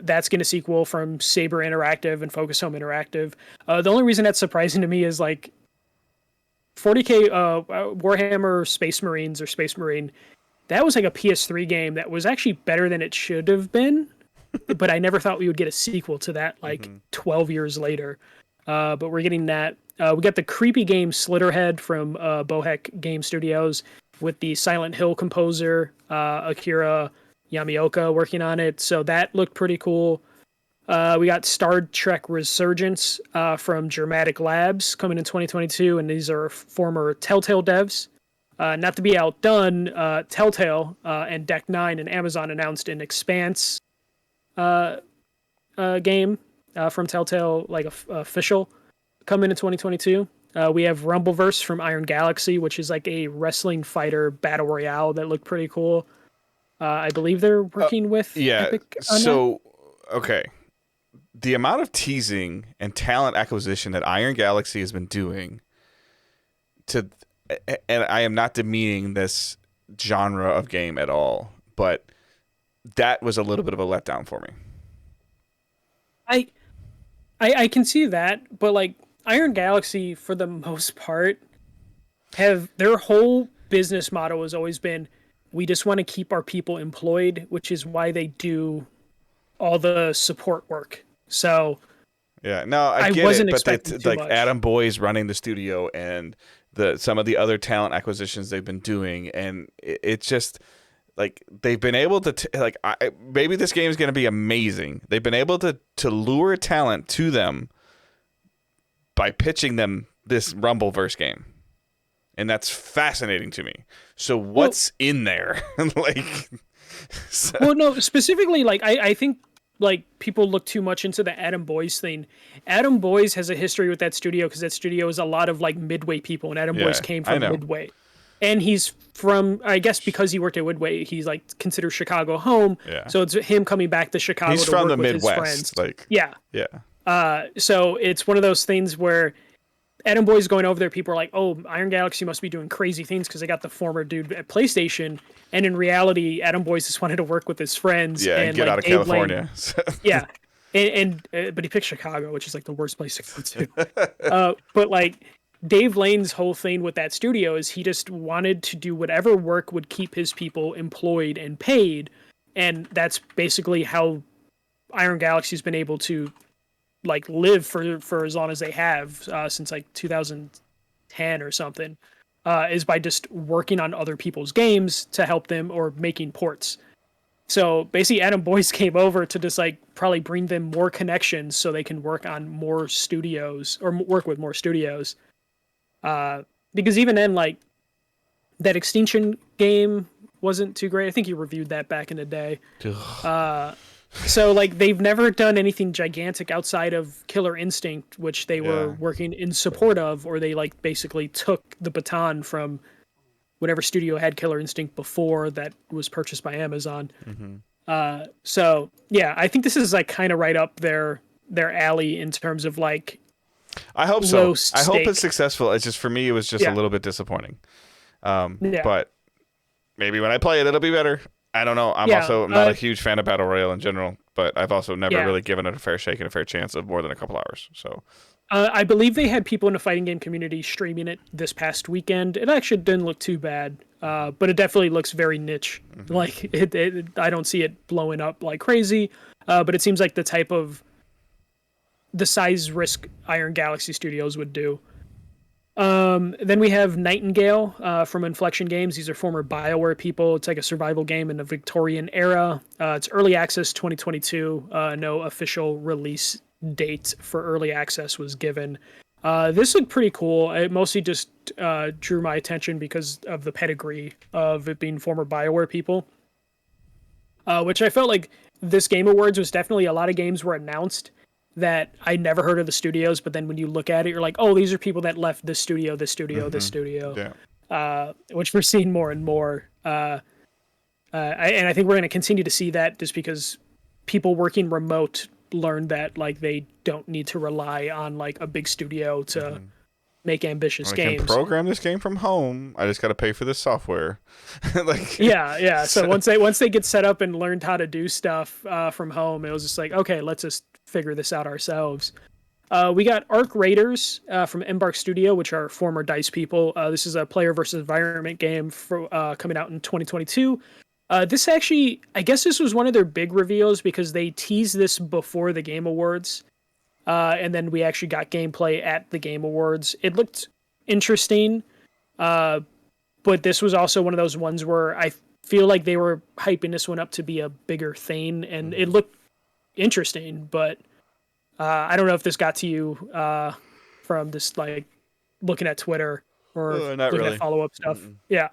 B: That's getting a sequel from Saber Interactive and Focus Home Interactive. The only reason that's surprising to me is like 40K Warhammer Space Marines or Space Marine. That was like a PS3 game that was actually better than it should have been. But I never thought we would get a sequel to that like 12 years later. but we're getting that. We got the creepy game Slitterhead from Bohec Game Studios with the Silent Hill composer Akira Yamaoka working on it. So that looked pretty cool. We got Star Trek Resurgence from Dramatic Labs coming in 2022, and these are former Telltale devs. Not to be outdone, Telltale and Deck 9 and Amazon announced an Expanse game from Telltale, like official, coming in 2022. We have Rumbleverse from Iron Galaxy, which is like a wrestling fighter battle royale that looked pretty cool. I believe they're working with Epic on that.
A: Okay. The amount of teasing and talent acquisition that Iron Galaxy has been doing and I am not demeaning this genre of game at all, but that was a little bit of a letdown for me.
B: I can see that, but like Iron Galaxy, for the most part, have their whole business model has always been, we just want to keep our people employed, which is why they do all the support work. So
A: yeah, no, I get
B: wasn't
A: it, but
B: expecting too much.
A: Adam Boy's running the studio and some of the other talent acquisitions they've been doing, and it's just like they've been able to maybe this game is going to be amazing. They've been able to lure talent to them by pitching them this Rumbleverse game, and that's fascinating to me. So what's in there?
B: Well, no, specifically, like I think like people look too much into the Adam Boyes thing. Adam Boyes has a history with that studio because that studio is a lot of like Midway people, and Adam Boyes came from Midway. And he's from, I guess because he worked at Midway, he's like considered Chicago home. Yeah. So it's him coming back to Chicago.
A: He's
B: to
A: from
B: work
A: the
B: with
A: Midwest.
B: His friends. Yeah. So it's one of those things where Adam Boyes going over there, people are like, oh, Iron Galaxy must be doing crazy things because they got the former dude at PlayStation. And in reality, Adam Boyes just wanted to work with his friends.
A: Yeah, and get out of California.
B: Yeah. But he picked Chicago, which is like the worst place to go to. But like Dave Lane's whole thing with that studio is he just wanted to do whatever work would keep his people employed and paid. And that's basically how Iron Galaxy's been able to like live for as long as they have since like 2010 or something, is by just working on other people's games to help them or making ports. So basically Adam Boyes came over to just like probably bring them more connections so they can work on more studios or work with more studios. Because even then, like that Extinction game wasn't too great. I think you reviewed that back in the day. So like they've never done anything gigantic outside of Killer Instinct, which they were working in support of, or they like basically took the baton from whatever studio had Killer Instinct before that was purchased by Amazon. Mm-hmm. So yeah, I think this is like kind of right up their alley in terms of like.
A: I hope so. I hope it's successful. It's just for me, it was just a little bit disappointing. But maybe when I play it, it'll be better. I don't know. I'm not a huge fan of Battle Royale in general, but I've also never really given it a fair shake and a fair chance of more than a couple hours. So,
B: I believe they had people in the fighting game community streaming it this past weekend. It actually didn't look too bad, but it definitely looks very niche. Mm-hmm. Like I don't see it blowing up like crazy, but it seems like the size risk Iron Galaxy Studios would do. Then we have Nightingale from Inflection Games. These are former BioWare people. It's like a survival game in the Victorian era. It's early access 2022. No official release date for early access was given. This looked pretty cool. It mostly just drew my attention because of the pedigree of it being former BioWare people. Which I felt like this Game Awards was definitely a lot of games were announced that I never heard of the studios, but then when you look at it, you're like, oh, these are people that left this studio, this studio, this studio, which we're seeing more and more. And I think we're going to continue to see that just because people working remote learn that like they don't need to rely on like a big studio to make ambitious games.
A: I can program this game from home. I just got to pay for this software.
B: Yeah. So once they get set up and learned how to do stuff from home, it was just like, okay, let's just figure this out ourselves. We got Arc Raiders from Embark Studio, which are former DICE people. This is a player versus environment game coming out in 2022. This actually, I guess this was one of their big reveals because they teased this before the Game Awards. and then we actually got gameplay at the Game Awards. It looked interesting, but this was also one of those ones where I feel like they were hyping this one up to be a bigger thing, and it looked interesting, but I don't know if this got to you from just like looking at Twitter or looking at follow-up stuff. Yeah.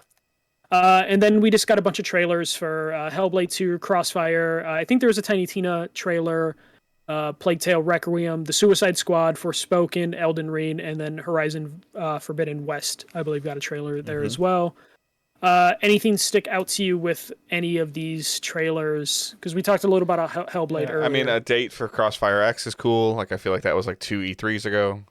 B: And then we just got a bunch of trailers for Hellblade 2, Crossfire. I think there was a Tiny Tina trailer, Plague Tale Requiem, The Suicide Squad, Forspoken, Elden Ring, and then Horizon Forbidden West, I believe, got a trailer there as well. Anything stick out to you with any of these trailers? Because we talked a little about Hellblade earlier.
A: I mean, a date for Crossfire X is cool. Like, I feel like that was like 2 E3s ago.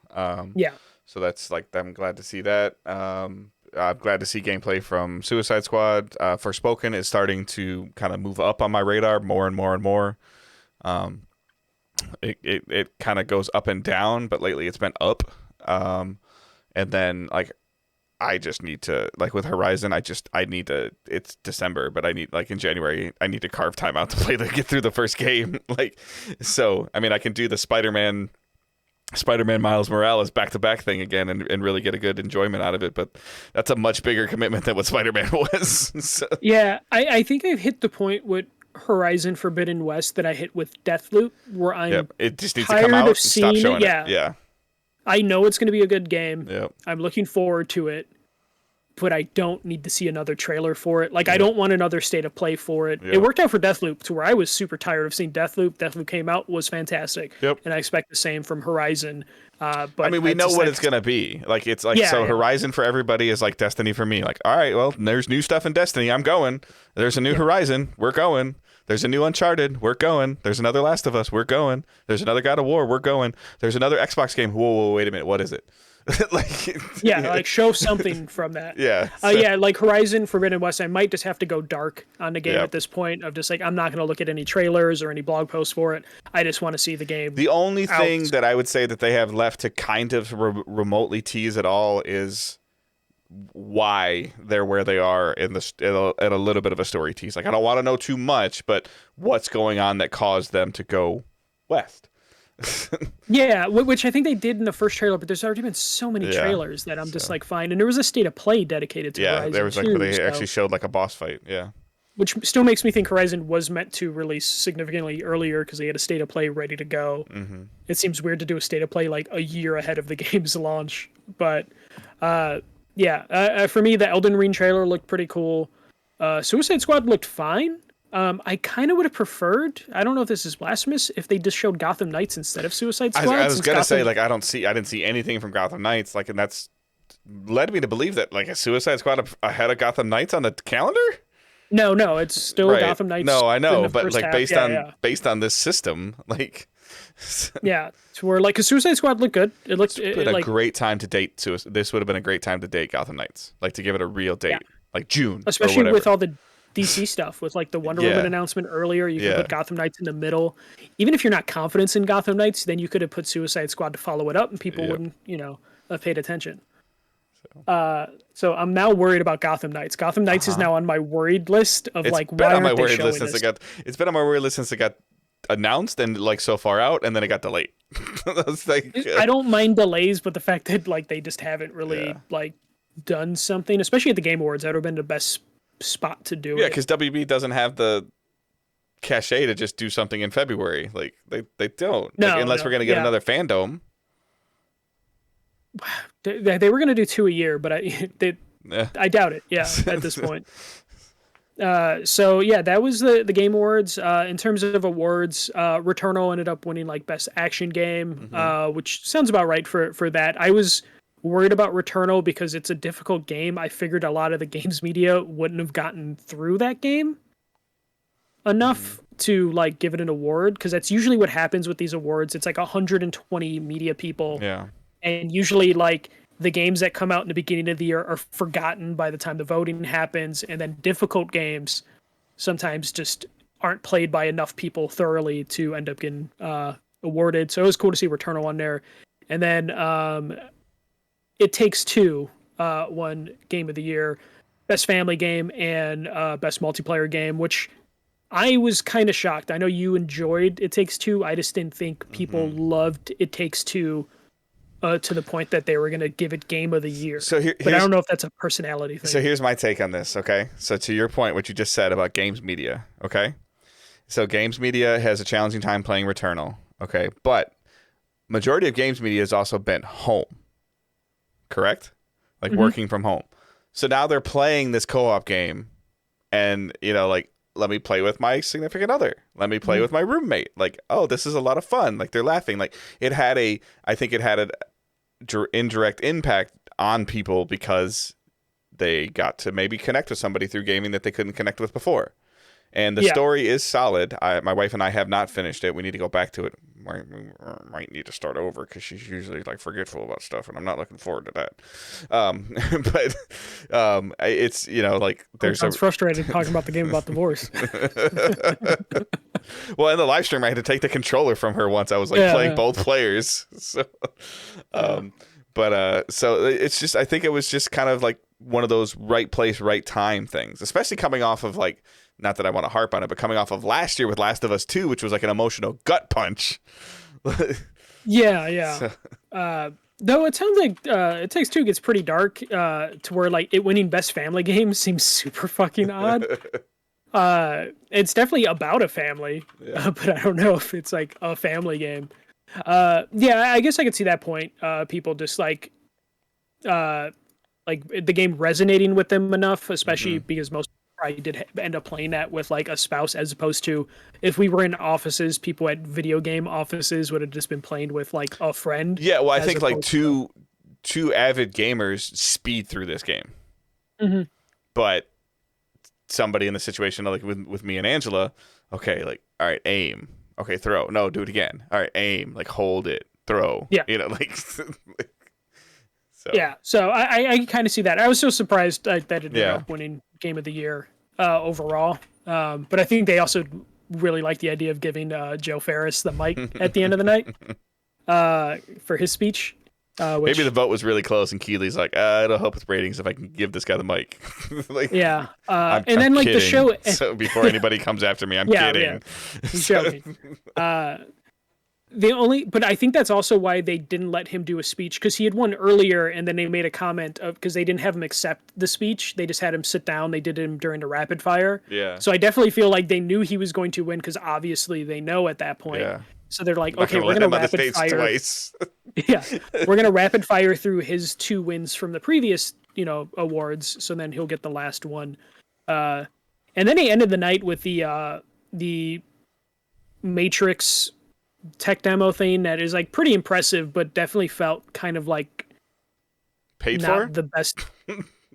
B: Yeah.
A: So that's like, I'm glad to see that. I'm glad to see gameplay from Suicide Squad. Forspoken is starting to kind of move up on my radar more and more and more. It kind of goes up and down, but lately it's been up. And then like I just need to, like with Horizon, it's December, but I need, like in January, I need to carve time out to get through the first game. Like, so, I mean, I can do the Spider-Man Miles Morales back-to-back thing again and really get a good enjoyment out of it, but that's a much bigger commitment than what Spider-Man was. So.
B: Yeah, I think I've hit the point with Horizon Forbidden West that I hit with Deathloop, where I'm
A: it just needs to come out and stop showing
B: it. Yeah. I know it's going to be a good game.
A: Yep.
B: I'm looking forward to it, but I don't need to see another trailer for it. Like, I don't want another state of play for it. It worked out for Deathloop to where I was super tired of seeing Deathloop. Deathloop came out, was fantastic.
A: Yep.
B: And I expect the same from Horizon. But
A: I mean, we know what it's going to be. Like, it's like, Horizon for everybody is like Destiny for me. Like, all right, well, there's new stuff in Destiny. I'm going. There's a new Horizon. We're going. There's a new Uncharted. We're going. There's another Last of Us. We're going. There's another God of War. We're going. There's another Xbox game. Whoa, wait a minute. What is it?
B: Like show something from that. Like Horizon Forbidden West, I might just have to go dark on the game at this point of just like, I'm not going to look at any trailers or any blog posts for it. I just want to see the game.
A: The only thing that I would say that they have left to kind of remotely tease at all is why they're where they are in a little bit of a story tease. Like, I don't want to know too much, but what's going on that caused them to go west.
B: Yeah, which I think they did in the first trailer, but there's already been so many trailers that I'm just like, fine. And there was a state of play dedicated to Horizon.
A: There was like where they actually showed like a boss fight. Yeah,
B: which still makes me think Horizon was meant to release significantly earlier because they had a state of play ready to go. Mm-hmm. It seems weird to do a state of play like a year ahead of the game's launch, but for me, the Elden Ring trailer looked pretty cool. Suicide Squad looked fine. I kind of would have preferred, I don't know if this is blasphemous, if they just showed Gotham Knights instead of Suicide Squad.
A: I was going to say, like, I didn't see anything from Gotham Knights, like, and that's led me to believe that, like, a Suicide Squad ahead of Gotham Knights on the calendar?
B: No, it's still Gotham Knights.
A: No, I know, but, like, based on this system, like...
B: yeah, to where, like, 'cause Suicide Squad looked good. It looked...
A: a great time to date, this would have been a great time to date Gotham Knights, like, to give it a real date, like June,
B: especially with all the DC stuff, with like the Wonder Woman announcement earlier. You could put Gotham Knights in the middle. Even if you're not confident in Gotham Knights, then you could have put Suicide Squad to follow it up, and people wouldn't, have paid attention. So I'm now worried about Gotham Knights. Gotham Knights is now on my worried list of why aren't they showing this?
A: It's been on my worried list since it got announced and like so far out, and then it got delayed.
B: I don't mind delays, but the fact that like they just haven't really like done something, especially at the Game Awards, that would have been the best spot to do it.
A: Yeah, because WB doesn't have the cachet to just do something in February. Like they don't. Unless we're gonna get another fandom.
B: They were gonna do 2 a year, but I doubt it. Yeah, at this point. That was the Game Awards. In terms of awards, Returnal ended up winning like Best Action Game, which sounds about right for that. I was worried about Returnal because it's a difficult game. I figured a lot of the games media wouldn't have gotten through that game enough to like give it an award, because that's usually what happens with these awards. It's like 120 media people.
A: Yeah.
B: And usually like the games that come out in the beginning of the year are forgotten by the time the voting happens, and then difficult games sometimes just aren't played by enough people thoroughly to end up getting awarded. So it was cool to see Returnal on there. And then It Takes Two won Game of the Year, Best Family Game, and Best Multiplayer Game, which I was kind of shocked. I know you enjoyed It Takes Two. I just didn't think people loved It Takes Two to the point that they were going to give it Game of the Year.
A: So
B: but I don't know if that's a personality thing.
A: So here's my take on this, okay? So to your point, what you just said about games media, okay? So games media has a challenging time playing Returnal, okay? But majority of games media has also been home, correct? Like working from home. So now they're playing this co-op game and, you know, like, let me play with my significant other. Let me play with my roommate. Like, oh, this is a lot of fun. Like, they're laughing. Like, I think it had an indirect impact on people because they got to maybe connect with somebody through gaming that they couldn't connect with before. And the story is solid. My wife and I have not finished it. We need to go back to it. We might need to start over because she's usually like forgetful about stuff, and I'm not looking forward to that. But it's, you know, like there's
B: sounds frustrating talking about the game about divorce.
A: Well, in the live stream, I had to take the controller from her once. I was like playing both players. So, so it's just, I think it was just kind of like one of those right place, right time things, especially coming off of like, not that I want to harp on it, but coming off of last year with Last of Us 2, which was like an emotional gut punch.
B: Yeah. So. Though it sounds like It Takes Two gets pretty dark to where like it winning Best Family Game seems super fucking odd. It's definitely about a family, but I don't know if it's like a family game. Yeah, I guess I could see that point. People just like the game resonating with them enough, especially because most probably did end up playing that with like a spouse, as opposed to if we were in offices, people at video game offices would have just been playing with like a friend.
A: Yeah, well, I think like two avid gamers speed through this game, but somebody in the situation like with me and Angela, okay, like, all right, aim, okay, throw, no, do it again, all right, aim, like hold it, throw, you know, like. So. Yeah,
B: so I kind of see that. I was so surprised that it ended up winning Game of the Year overall. But I think they also really like the idea of giving Joe Ferris the mic at the end of the night for his speech.
A: Maybe the vote was really close, and Keeley's like, it'll help with ratings if I can give this guy the mic.
B: Like, yeah, and then like
A: kidding.
B: The show.
A: So before anybody comes after me, I'm kidding.
B: Yeah, he's joking. But I think that's also why they didn't let him do a speech, because he had won earlier, and then they made a comment of, because they didn't have him accept the speech, they just had him sit down. They did him during the rapid fire.
A: Yeah.
B: So I definitely feel like they knew he was going to win, because obviously they know at that point. Yeah. So they're like, okay, we're going to rapid fire. Twice. Yeah, we're going to rapid fire through his 2 wins from the previous, awards. So then he'll get the last one. And then he ended the night with the Matrix tech demo thing that is like pretty impressive, but definitely felt kind of like
A: paid
B: not
A: for
B: the best.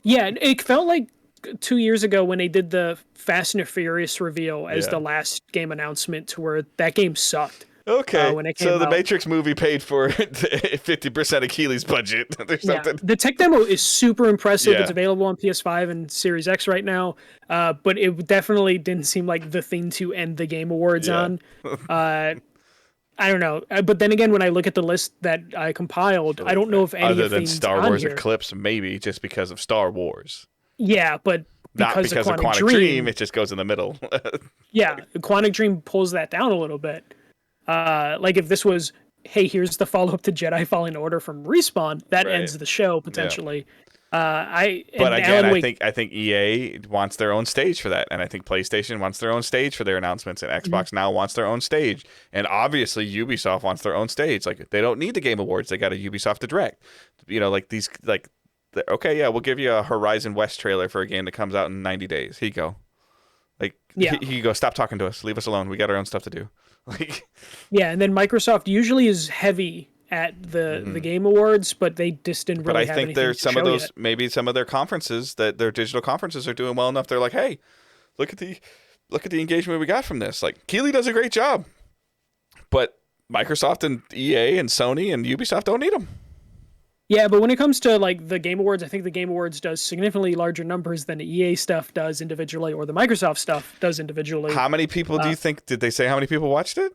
B: Yeah, it felt like 2 years ago when they did the Fast and the Furious reveal as the last game announcement, to where that game sucked.
A: Okay, when it came the Matrix movie paid for 50% of Keeley's budget or something.
B: The tech demo is super impressive. It's available on PS5 and Series X right now, but it definitely didn't seem like the thing to end the Game Awards on. I don't know, but then again, when I look at the list that I compiled, I don't know if any
A: other
B: of
A: than
B: things
A: Star Wars
B: here.
A: Eclipse, maybe just because of Star Wars.
B: Yeah, but
A: not because of Quantic Dream, it just goes in the middle.
B: Yeah, Quantic Dream pulls that down a little bit. Like if this was, hey, here's the follow-up to Jedi Fallen Order from Respawn, that ends the show potentially.
A: But again, I think EA wants their own stage for that, and I think PlayStation wants their own stage for their announcements, and Xbox now wants their own stage, and obviously Ubisoft wants their own stage. Like they don't need the Game Awards; they got a Ubisoft Direct. Like these, okay, yeah, we'll give you a Horizon West trailer for a game that comes out in 90 days. Here you go. Like, he go, stop talking to us, leave us alone. We got our own stuff to do. Like,
B: yeah, and then Microsoft usually is heavy at the Game Awards, but they just didn't really have anything to show yet.
A: But I think there's some of those, maybe some of their conferences, that their digital conferences are doing well enough. They're like, hey, look at the engagement we got from this. Like, Keeley does a great job, but Microsoft and EA and Sony and Ubisoft don't need them.
B: Yeah, but when it comes to like the Game Awards, I think the Game Awards does significantly larger numbers than the EA stuff does individually, or the Microsoft stuff does individually.
A: How many people do you think, did they say how many people watched it?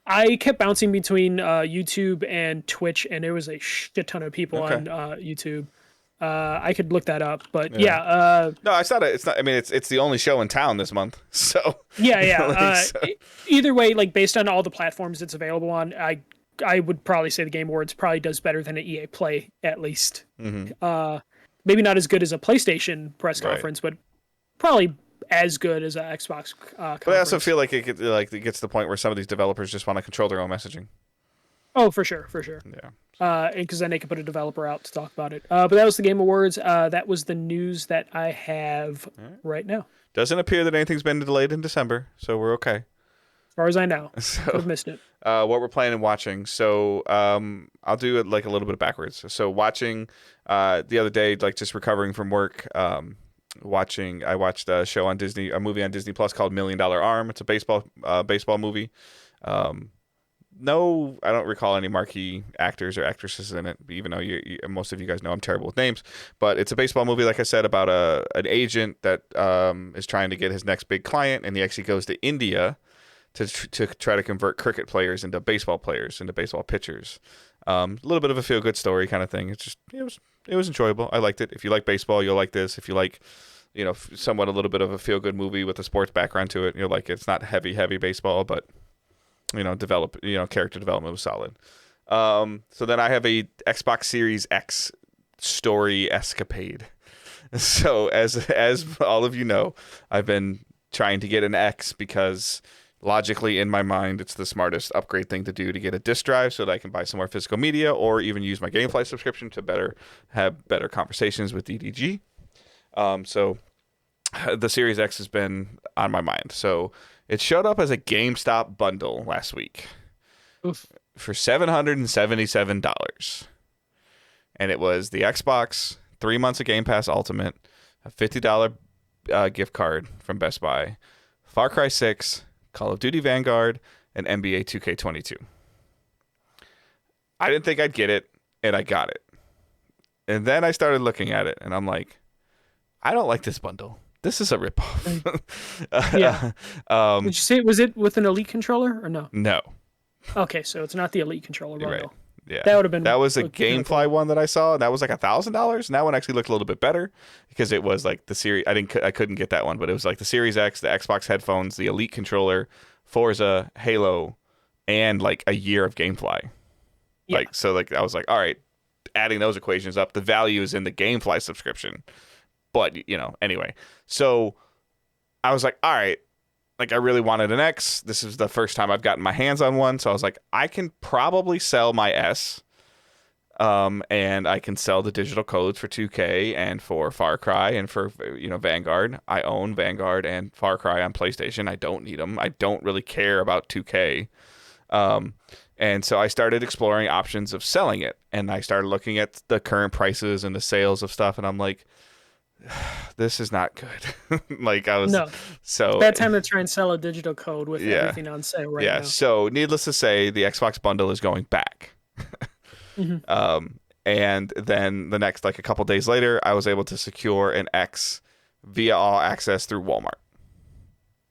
B: I kept bouncing between YouTube and Twitch, and there was a shit ton of people on YouTube. I could look that up, but yeah.
A: No, it's not. It's not. I mean, it's the only show in town this month. So
B: yeah.
A: like,
B: Either way, like based on all the platforms it's available on, I would probably say the Game Awards probably does better than an EA Play at least. Maybe not as good as a PlayStation press conference, but probably as good as an Xbox conference.
A: But I also feel like it gets to the point where some of these developers just want to control their own messaging.
B: Oh, for sure.
A: Yeah.
B: Because then they can put a developer out to talk about it. But that was the Game Awards. That was the news that I have right now.
A: Doesn't appear that anything's been delayed in December, so we're okay.
B: As far as I know.
A: So,
B: could have missed it.
A: What we're planning and watching. So I'll do it like a little bit backwards. So watching the other day, like just recovering from work, I watched a movie on Disney Plus called $1 Million Arm. It's a baseball movie. No, I don't recall any marquee actors or actresses in it, even though most of you guys know I'm terrible with names. But it's a baseball movie, like I said, about an agent that is trying to get his next big client, and he actually goes to India to try to convert cricket players into baseball pitchers. A little bit of a feel-good story kind of thing. It was enjoyable. I liked it. If you like baseball, you'll like this. If you like, somewhat a little bit of a feel-good movie with a sports background to it, you'll like it. It's not heavy baseball, but character development was solid. So then I have a Xbox Series X story escapade. So as all of you know, I've been trying to get an X because logically in my mind it's the smartest upgrade thing to do to get a disk drive so that I can buy some more physical media or even use my GameFly subscription to have better conversations with DDG. So the Series X has been on my mind. So it showed up as a GameStop bundle last week.
B: Oof.
A: For $777. And it was the Xbox, 3 months of Game Pass Ultimate, a $50 gift card from Best Buy, Far Cry 6, Call of Duty Vanguard, and NBA 2K22. I didn't think I'd get it, and I got it. And then I started looking at it, and I'm like, I don't like this bundle. This is a ripoff.
B: Yeah. Did you say was it with an Elite controller or no?
A: No.
B: Okay, so it's not the Elite controller bundle.
A: Right. Yeah.
B: That would have been.
A: That was a GameFly one that I saw, and that was like $1,000. And that one actually looked a little bit better because it was like the series. I couldn't get that one, but it was like the Series X, the Xbox headphones, the Elite controller, Forza, Halo, and like a year of GameFly.
B: Yeah.
A: I was like, all right, adding those equations up, the value is in the GameFly subscription. But, anyway. So I was like, all right, like I really wanted an X. This is the first time I've gotten my hands on one. So I was like, I can probably sell my S. And I can sell the digital codes for 2K and for Far Cry and for, Vanguard. I own Vanguard and Far Cry on PlayStation. I don't need them. I don't really care about 2K. And so I started exploring options of selling it. And I started looking at the current prices and the sales of stuff. And I'm like, this is not good. So
B: bad time to try and sell a digital code with everything on sale right now.
A: So needless to say, the Xbox bundle is going back.
B: Mm-hmm.
A: And then the next, like a couple days later, I was able to secure an X via All Access through Walmart.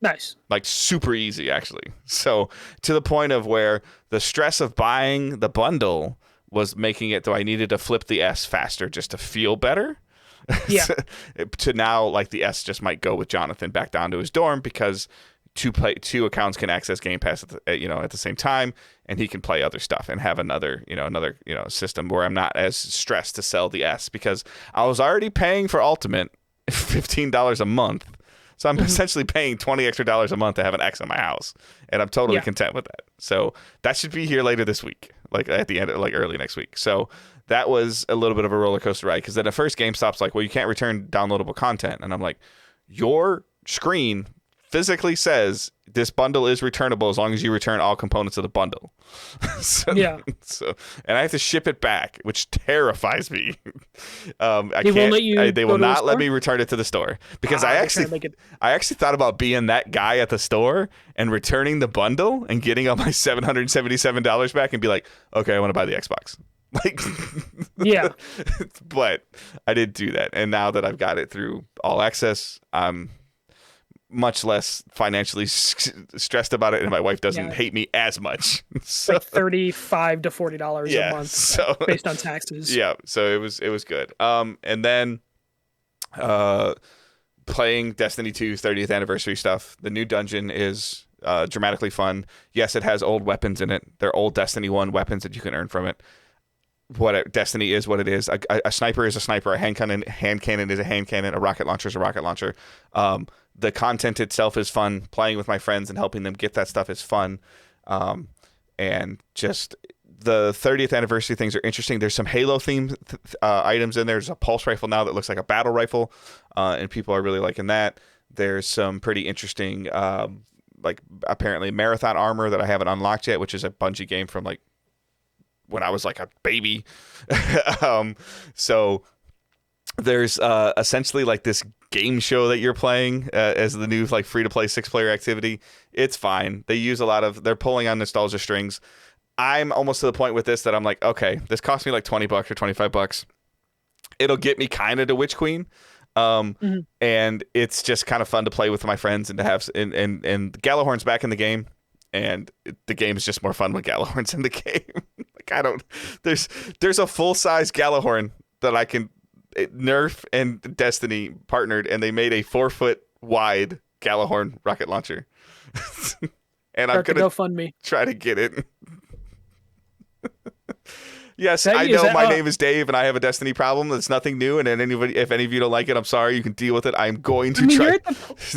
B: Nice.
A: Like super easy, actually. So to the point of where the stress of buying the bundle was making it though I needed to flip the S faster just to feel better.
B: Yeah.
A: To now, like the S just might go with Jonathan back down to his dorm because two accounts can access Game Pass at the same time, and he can play other stuff and have another system where I'm not as stressed to sell the S because I was already paying for Ultimate $15 a month. So I'm essentially paying $20 extra a month to have an X in my house, and I'm totally content with that. So that should be here later this week, like at the end, like early next week. So that was a little bit of a roller coaster ride because then at first GameStop's like, well, you can't return downloadable content, and I'm like, your screen physically says this bundle is returnable as long as you return all components of the bundle. And I have to ship it back, which terrifies me. They will not let me return it to the store because I actually thought about being that guy at the store and returning the bundle and getting all my $777 back and be like, okay, I want to buy the Xbox. But I didn't do that. And now that I've got it through All Access, much less financially stressed about it, and my wife doesn't hate me as much. So,
B: like $35 to $40 a month, so, based on taxes.
A: Yeah, so it was good. And then playing Destiny 2's 30th anniversary stuff. The new dungeon is dramatically fun. Yes, it has old weapons in it. They're old Destiny 1 weapons that you can earn from it. Destiny is what it is. A sniper is a sniper. A hand cannon is a hand cannon. A rocket launcher is a rocket launcher. The content itself is fun. Playing with my friends and helping them get that stuff is fun. And just the 30th anniversary things are interesting. There's some Halo themed items in there. There's a pulse rifle now that looks like a battle rifle, and people are really liking that. There's some pretty interesting, like apparently marathon armor that I haven't unlocked yet, which is a Bungie game from like when I was like a baby. So there's essentially like this game show that you're playing as the new like free to play 6-player activity. It's fine. They use they're pulling on nostalgia strings. I'm almost to the point with this that I'm like, okay, this cost me like $20 or $25. It'll get me kind of to Witch Queen. And it's just kind of fun to play with my friends and to have, and Gjallarhorn's back in the game, and the game is just more fun when Gjallarhorn's in the game. Like there's a full size Gjallarhorn that I can Nerf and Destiny partnered, and they made a 4-foot wide Gjallarhorn rocket launcher. And I'm gonna try to get it. Yes, I know my name is Dave, and I have a Destiny problem. That's nothing new. And if any of you don't like it, I'm sorry. You can deal with it. I'm going to try.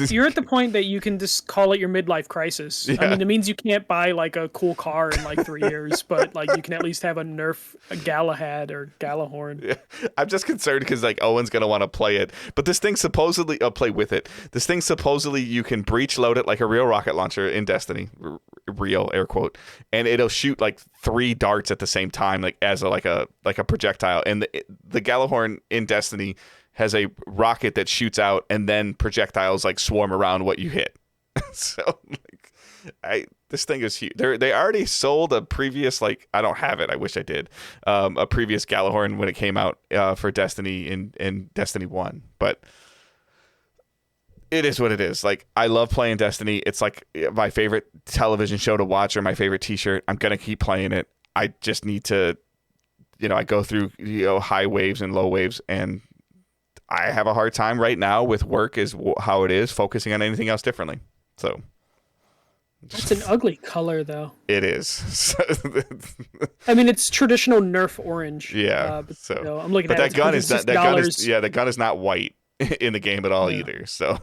B: You're at the point that you can just call it your midlife crisis. Yeah. I mean, it means you can't buy like a cool car in like 3 years, but like you can at least have a Galahad or Gjallarhorn.
A: Yeah. I'm just concerned because like Owen's gonna want to play it, but this thing supposedly play with it. This thing supposedly you can breach load it like a real rocket launcher in Destiny, real air quote, and it'll shoot like 3 darts at the same time, like as a projectile. And the Gjallarhorn in Destiny has a rocket that shoots out, and then projectiles like swarm around what you hit. So like, this thing is huge. They already sold a previous, like, I don't have it. I wish I did. A previous Gjallarhorn when it came out for Destiny in Destiny 1, but it is what it is. Like, I love playing Destiny. It's like my favorite television show to watch or my favorite t-shirt. I'm going to keep playing it. I just need to, I go through, high waves and low waves, and I have a hard time right now with work is how it is, focusing on anything else differently. So
B: it's an ugly color though.
A: It is.
B: I mean, it's traditional Nerf orange.
A: Yeah.
B: But, I'm looking at
A: that gun is not, the gun is not white in the game at all either. So,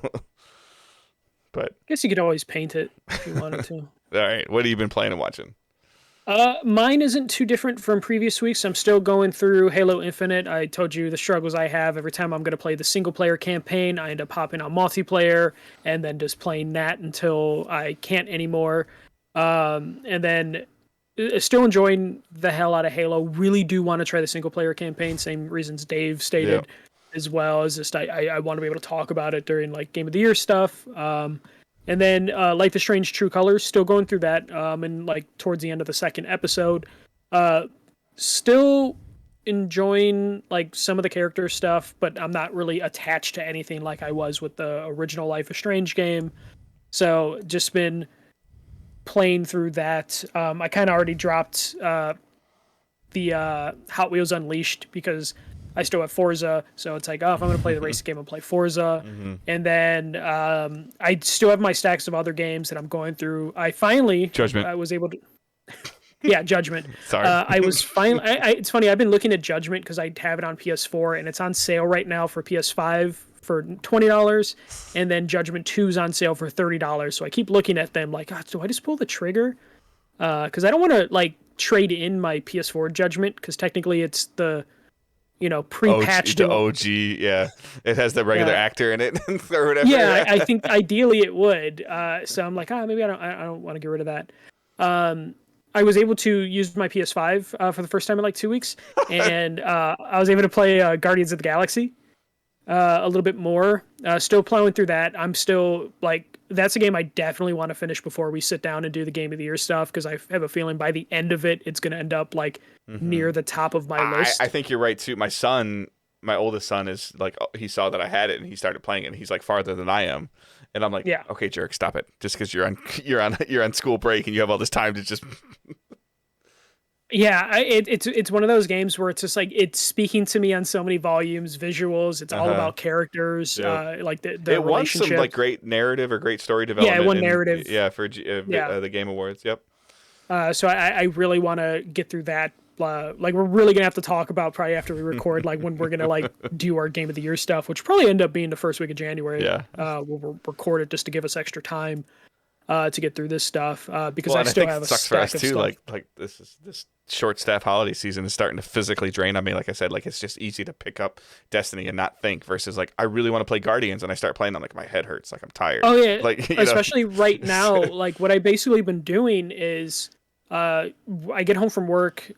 A: but
B: I guess you could always paint it if you wanted to.
A: All right. What have you been playing and watching?
B: Mine isn't too different from previous weeks. I'm still going through Halo Infinite. I told you the struggles I have every time I'm going to play the single player campaign. I end up hopping on multiplayer and then just playing that until I can't anymore. And then still enjoying the hell out of Halo. Really do want to try the single player campaign. Same reasons Dave stated, as well as just I want to be able to talk about it during like Game of the Year stuff. And then Life is Strange True Colors, still going through that, and like towards the end of the second episode. Still enjoying like some of the character stuff, but I'm not really attached to anything like I was with the original Life is Strange game. So just been playing through that. I kind of already dropped the Hot Wheels Unleashed because I still have Forza, so it's like, if I'm going to play the race game, I'll play Forza. And then I still have my stacks of other games that I'm going through. I finally was able to... Yeah, Judgment.
A: Sorry.
B: I was finally... it's funny, I've been looking at Judgment because I have it on PS4, and it's on sale right now for PS5 for $20, and then Judgment 2 is on sale for $30. So I keep looking at them like, do I just pull the trigger? Because I don't want to like trade in my PS4 Judgment, because technically it's the... pre-patched
A: the OG, yeah. It has the regular actor in it or whatever.
B: Yeah, I think ideally it would. So I'm like, maybe I don't want to get rid of that. I was able to use my PS5 for the first time in like 2 weeks, and I was able to play Guardians of the Galaxy a little bit more. Still plowing through that. I'm still like, that's a game I definitely want to finish before we sit down and do the Game of the Year stuff, because I have a feeling by the end of it, it's going to end up like near the top of my list.
A: I think you're right too. My son my oldest son is like, he saw that I had it and he started playing it, and he's like farther than I am. And I'm like,
B: Yeah.
A: okay, jerk, stop it. Just because you're on school break and you have all this time to just.
B: Yeah, it's one of those games where it's just like it's speaking to me on so many volumes, visuals. It's all about characters, like the
A: it won
B: relationship.
A: some like great narrative or great story development.
B: Yeah, it won narrative.
A: For the Game Awards. Yep.
B: So I really want to get through that. Like we're really gonna have to talk about probably after we record, like when we're gonna like do our Game of the Year stuff, which probably end up being the first week of January.
A: Yeah.
B: We'll record it just to give us extra time to get through this stuff. Because
A: Well,
B: I
A: and
B: still
A: think
B: have
A: it
B: a
A: sucks for
B: stack
A: us
B: of
A: too.
B: stuff.
A: Like this short staff holiday season is starting to physically drain on me. Like I said, like it's just easy to pick up Destiny and not think, versus like I really want to play Guardians and I start playing, I'm like my head hurts, like I'm tired.
B: Oh yeah,
A: like
B: especially right now. Like what I've basically been doing is, I get home from work,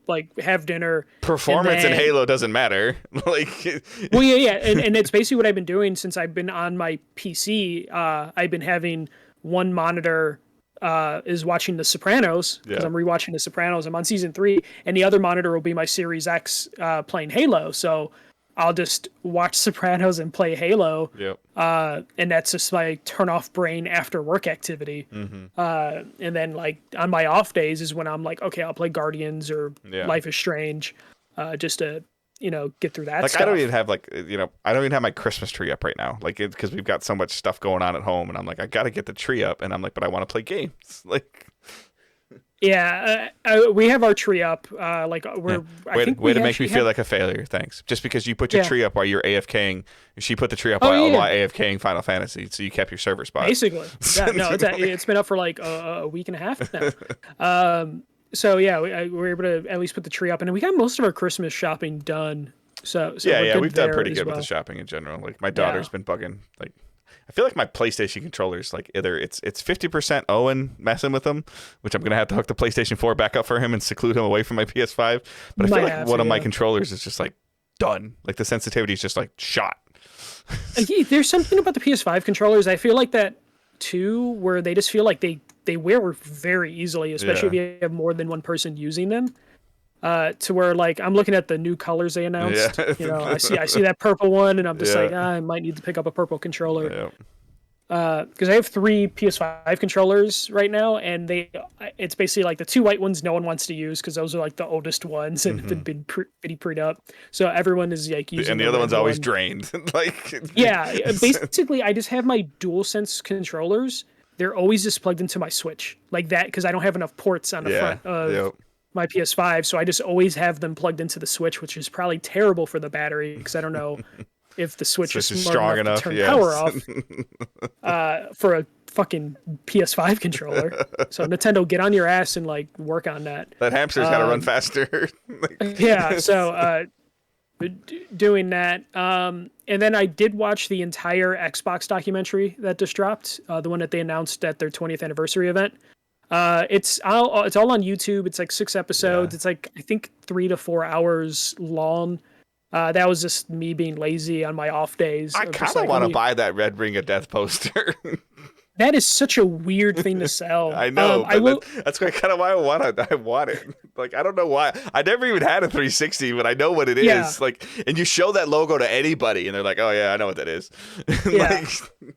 B: like have dinner.
A: Performance in Halo doesn't matter. Like,
B: well, yeah, and it's basically what I've been doing since I've been on my PC. I've been having one monitor is watching The Sopranos because I'm rewatching The Sopranos. I'm on season 3, and the other monitor will be my Series X playing Halo. So I'll just watch Sopranos and play Halo.
A: Yep.
B: And that's just my turn off brain after work activity. And then like on my off days is when I'm like, okay, I'll play Guardians or Life is Strange, just to get through that.
A: Like
B: stuff.
A: I don't even have I don't even have my Christmas tree up right now. Like because we've got so much stuff going on at home, and I'm like I got to get the tree up, and I'm like, but I want to play games. Like.
B: Yeah, we have our tree up. Like we're
A: way to make me feel like a failure. Thanks. Just because you put your tree up while you're AFKing, she put the tree up while AFKing Final Fantasy, so you kept your server spot.
B: Basically, no, it's been up for like a week and a half now. So yeah, we're able to at least put the tree up, and we got most of our Christmas shopping done. So
A: we've done pretty good with the shopping in general. Like my daughter's been bugging. Like I feel like my PlayStation controllers, like either it's 50% Owen messing with them, which I'm gonna have to hook the PlayStation 4 back up for him and seclude him away from my PS5. But I feel like one of my controllers is just like done. Like the sensitivity is just like shot.
B: There's something about the PS5 controllers. I feel like that too, where they just feel like they wear very easily, especially if you have more than one person using them. To where like I'm looking at the new colors they announced. I see that purple one, and I'm just like, I might need to pick up a purple controller. Because I have 3 PS5 controllers right now, and it's basically like the 2 white ones no one wants to use because those are like the oldest ones and have been pretty pre'd up. So everyone is like using.
A: And the other one's always drained. Like
B: basically I just have my DualSense controllers. They're always just plugged into my Switch like that because I don't have enough ports on the front of my PS5, so I just always have them plugged into the Switch, which is probably terrible for the battery because I don't know if the Switch is strong enough to turn power off for a fucking PS5 controller. So Nintendo, get on your ass and like work on that.
A: That hamster's got to run faster.
B: So doing that, and then I did watch the entire Xbox documentary that just dropped, the one that they announced at their 20th anniversary event. It's all on YouTube. It's like 6 episodes. It's like I think 3 to 4 hours long. That was just me being lazy on my off days.
A: I kind of want to buy that Red Ring of Death poster.
B: That is such a weird thing to sell.
A: I know. That's kind of why I want it. Like I don't know why. I never even had a 360, but I know what it is. Like, and you show that logo to anybody, and they're like, "Oh yeah, I know what that is."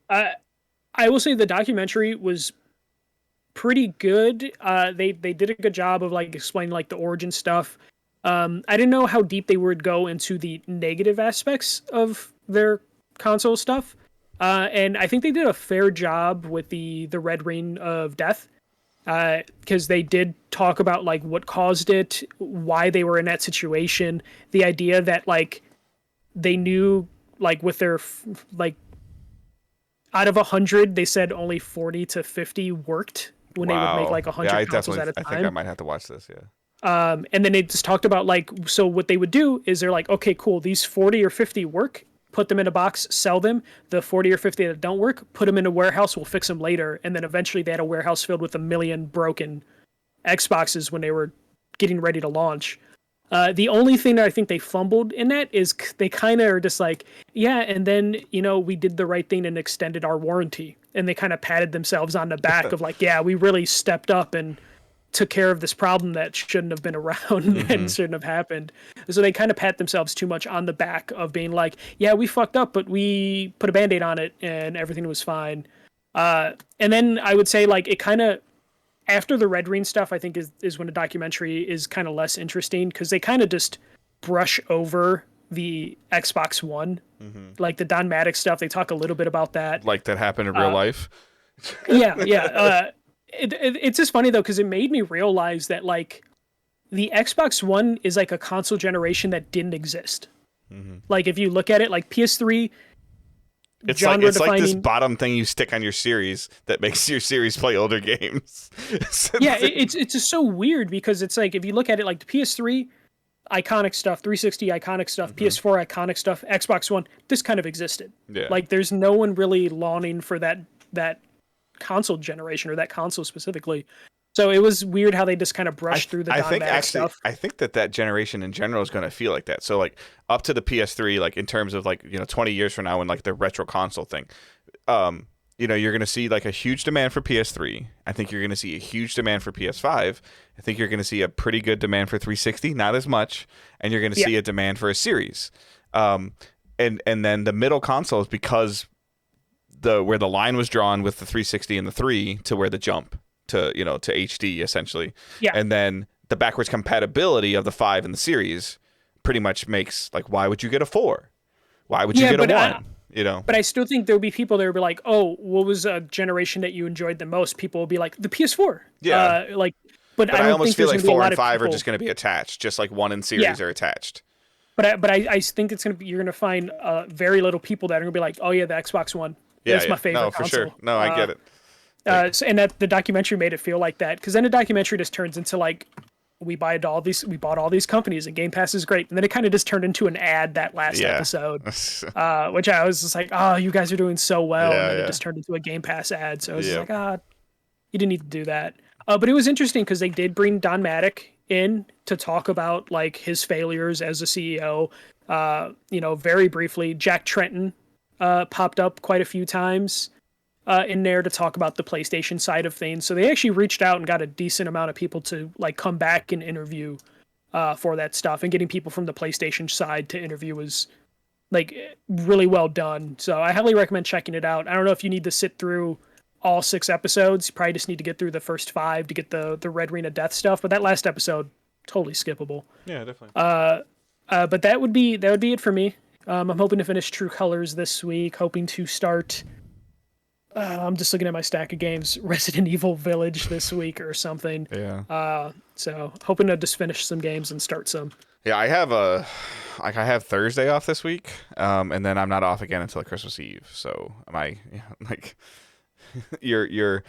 B: I will say the documentary was pretty good. They did a good job of like explaining like the origin stuff. I didn't know how deep they would go into the negative aspects of their console stuff. And I think they did a fair job with the Red Ring of Death. Because they did talk about like what caused it, why they were in that situation, the idea that like they knew like with their like out of 100, they said only 40 to 50 worked when they would make like 100 consoles at a time.
A: I think I might have to watch this.
B: And then they just talked about like, so what they would do is they're like, okay, cool, these 40 or 50 work, put them in a box, sell them. The 40 or 50 that don't work, put them in a warehouse, we'll fix them later. And then eventually they had a warehouse filled with 1 million broken Xboxes when they were getting ready to launch. The only thing that I think they fumbled in that is they kind of are just like, yeah, and then, we did the right thing and extended our warranty. And they kind of patted themselves on the back of like, yeah, we really stepped up and took care of this problem that shouldn't have been around and shouldn't have happened. So they kind of pat themselves too much on the back of being like, yeah, we fucked up, but we put a Band-Aid on it and everything was fine. And then I would say like it kind of, after the Red Ring stuff, I think is when a documentary is kind of less interesting because they kind of just brush over the Xbox One, like the Don Maddox stuff. They talk a little bit about that.
A: Like that happened in real life.
B: Yeah. It's just funny though because it made me realize that like the Xbox One is like a console generation that didn't exist. Like if you look at it, like PS3,
A: it's like this bottom thing you stick on your series that makes your series play older games.
B: Yeah, it's just so weird because it's like if you look at it, like the PS3 iconic stuff, 360 iconic stuff, PS4 iconic stuff, Xbox One, this kind of existed.
A: Yeah.
B: Like there's no one really longing for that console generation or that console specifically. So it was weird how they just kind of brushed through the Don Maddox stuff.
A: I think that generation in general is going to feel like that. So like up to the PS3, like in terms of like, 20 years from now when like the retro console thing, you're going to see like a huge demand for PS3. I think you're going to see a huge demand for PS5. I think you're going to see a pretty good demand for 360, not as much. And you're going to see a demand for a series. And then the middle consoles, because where the line was drawn with the 360 and the 3 to where the jump to HD essentially. Yeah. And then the backwards compatibility of the 5 and the series pretty much makes like, why would you get a 4? Why would you get a 1?
B: But I still think there'll be people that will be like, oh, what was a generation that you enjoyed the most? People will be like, the PS4.
A: Yeah.
B: But
A: I almost feel like 4 and 5
B: are
A: just going to be attached, just like 1 and series are attached.
B: But I think you're going to find very little people that are going to be like, oh yeah, the Xbox One. That's my favorite console.
A: For sure. No, I get it.
B: And that the documentary made it feel like that, because then the documentary just turns into like, we bought all these companies and Game Pass is great, and then it kind of just turned into an ad that last episode, which I was just like, oh, you guys are doing so well, and then it just turned into a Game Pass ad. So I was just like, you didn't need to do that. But it was interesting because they did bring Don Maddox in to talk about like his failures as a CEO. Very briefly, Jack Tretton popped up quite a few times in there to talk about the PlayStation side of things. So they actually reached out and got a decent amount of people to like come back and interview for that stuff, and getting people from the PlayStation side to interview was like really well done. So I highly recommend checking it out. I don't know if you need to sit through all 6 episodes. You probably just need to get through the first 5 to get the Red Ring of Death stuff, but that last episode, totally skippable.
A: Yeah, definitely.
B: But that would be it for me. I'm hoping to finish True Colors this week, hoping to start I'm just looking at my stack of games, Resident Evil Village this week or something.
A: Yeah.
B: So hoping to just finish some games and start some.
A: Yeah, I have Thursday off this week, and then I'm not off again until Christmas Eve. So your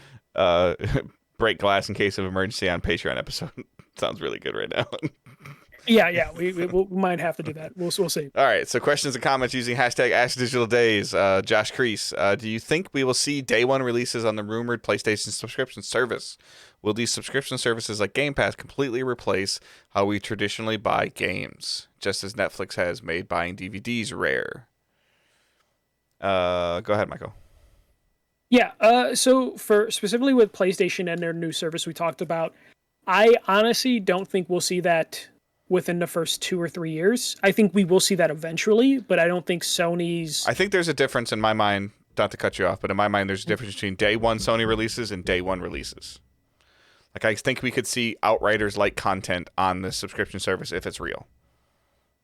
A: break glass in case of emergency on Patreon episode sounds really good right now.
B: Yeah, we might have to do that. We'll see.
A: All right, so questions and comments using hashtag AskDigitalDays. Josh Crease, do you think we will see day one releases on the rumored PlayStation subscription service? Will these subscription services like Game Pass completely replace how we traditionally buy games, just as Netflix has made buying DVDs rare? Go ahead, Michael.
B: Yeah, so for specifically with PlayStation and their new service we talked about, I honestly don't think we'll see that within the first 2 or 3 years. I think we will see that eventually, but I don't think Sony's...
A: I think there's a difference in my mind, not to cut you off, but in my mind there's a difference between day one Sony releases and day one releases. Like, I think we could see Outriders-like content on the subscription service if it's real.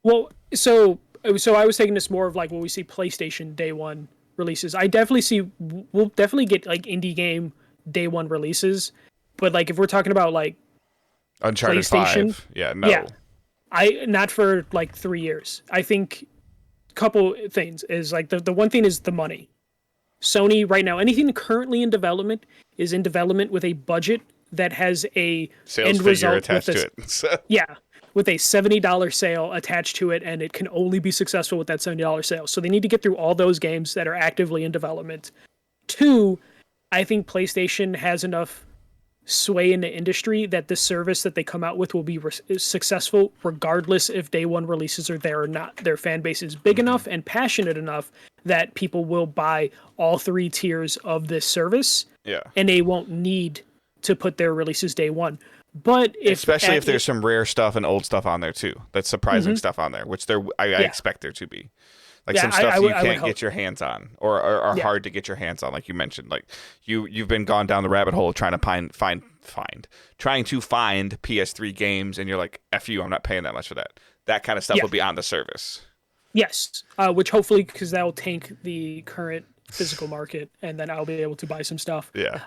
B: Well, so I was taking this more of like when we see PlayStation day one releases. We'll definitely get like indie game day one releases, but like if we're talking about like
A: Uncharted 5, yeah,
B: not for like 3 years. I think a couple things is like the one thing is the money. Sony right now, anything currently in development is in development with a budget that has a
A: sales
B: end
A: figure
B: result
A: attached to it. So.
B: Yeah, with a $70 sale attached to it, and it can only be successful with that $70 sale. So they need to get through all those games that are actively in development. 2, I think PlayStation has enough sway in the industry that the service that they come out with will be successful regardless if day one releases are there or not. Their fan base is big enough and passionate enough that people will buy all 3 tiers of this service, and they won't need to put their releases day one. But
A: especially if there's some rare stuff and old stuff on there too, that's surprising stuff on there, which I expect there to be. Like some stuff you can't get your hands on, or are hard to get your hands on, like you mentioned. Like you've been gone down the rabbit hole trying to find PS3 games, and you're like, F you, I'm not paying that much for that. That kind of stuff will be on the service.
B: Yes, which hopefully, because that will tank the current physical market, and then I'll be able to buy some stuff.
A: Yeah.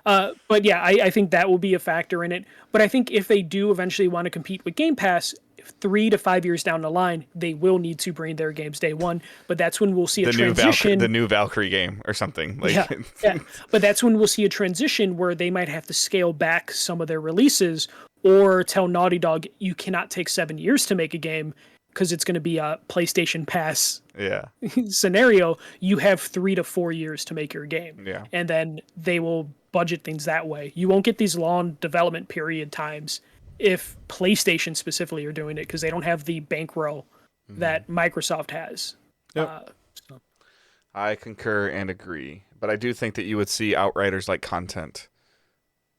B: But yeah, I think that will be a factor in it. But I think if they do eventually want to compete with Game Pass, 3 to 5 years down the line, they will need to bring their games day one. But that's when we'll see a transition.
A: The new Valkyrie game or something. Like,
B: yeah. But that's when we'll see a transition where they might have to scale back some of their releases, or tell Naughty Dog, you cannot take 7 years to make a game because it's going to be a PlayStation Pass scenario. You have 3 to 4 years to make your game.
A: Yeah. And
B: then they will budget things that way. You won't get these long development period times if PlayStation specifically are doing it, because they don't have the bankroll that Microsoft has.
A: Yep. I concur and agree, but I do think that you would see Outriders like content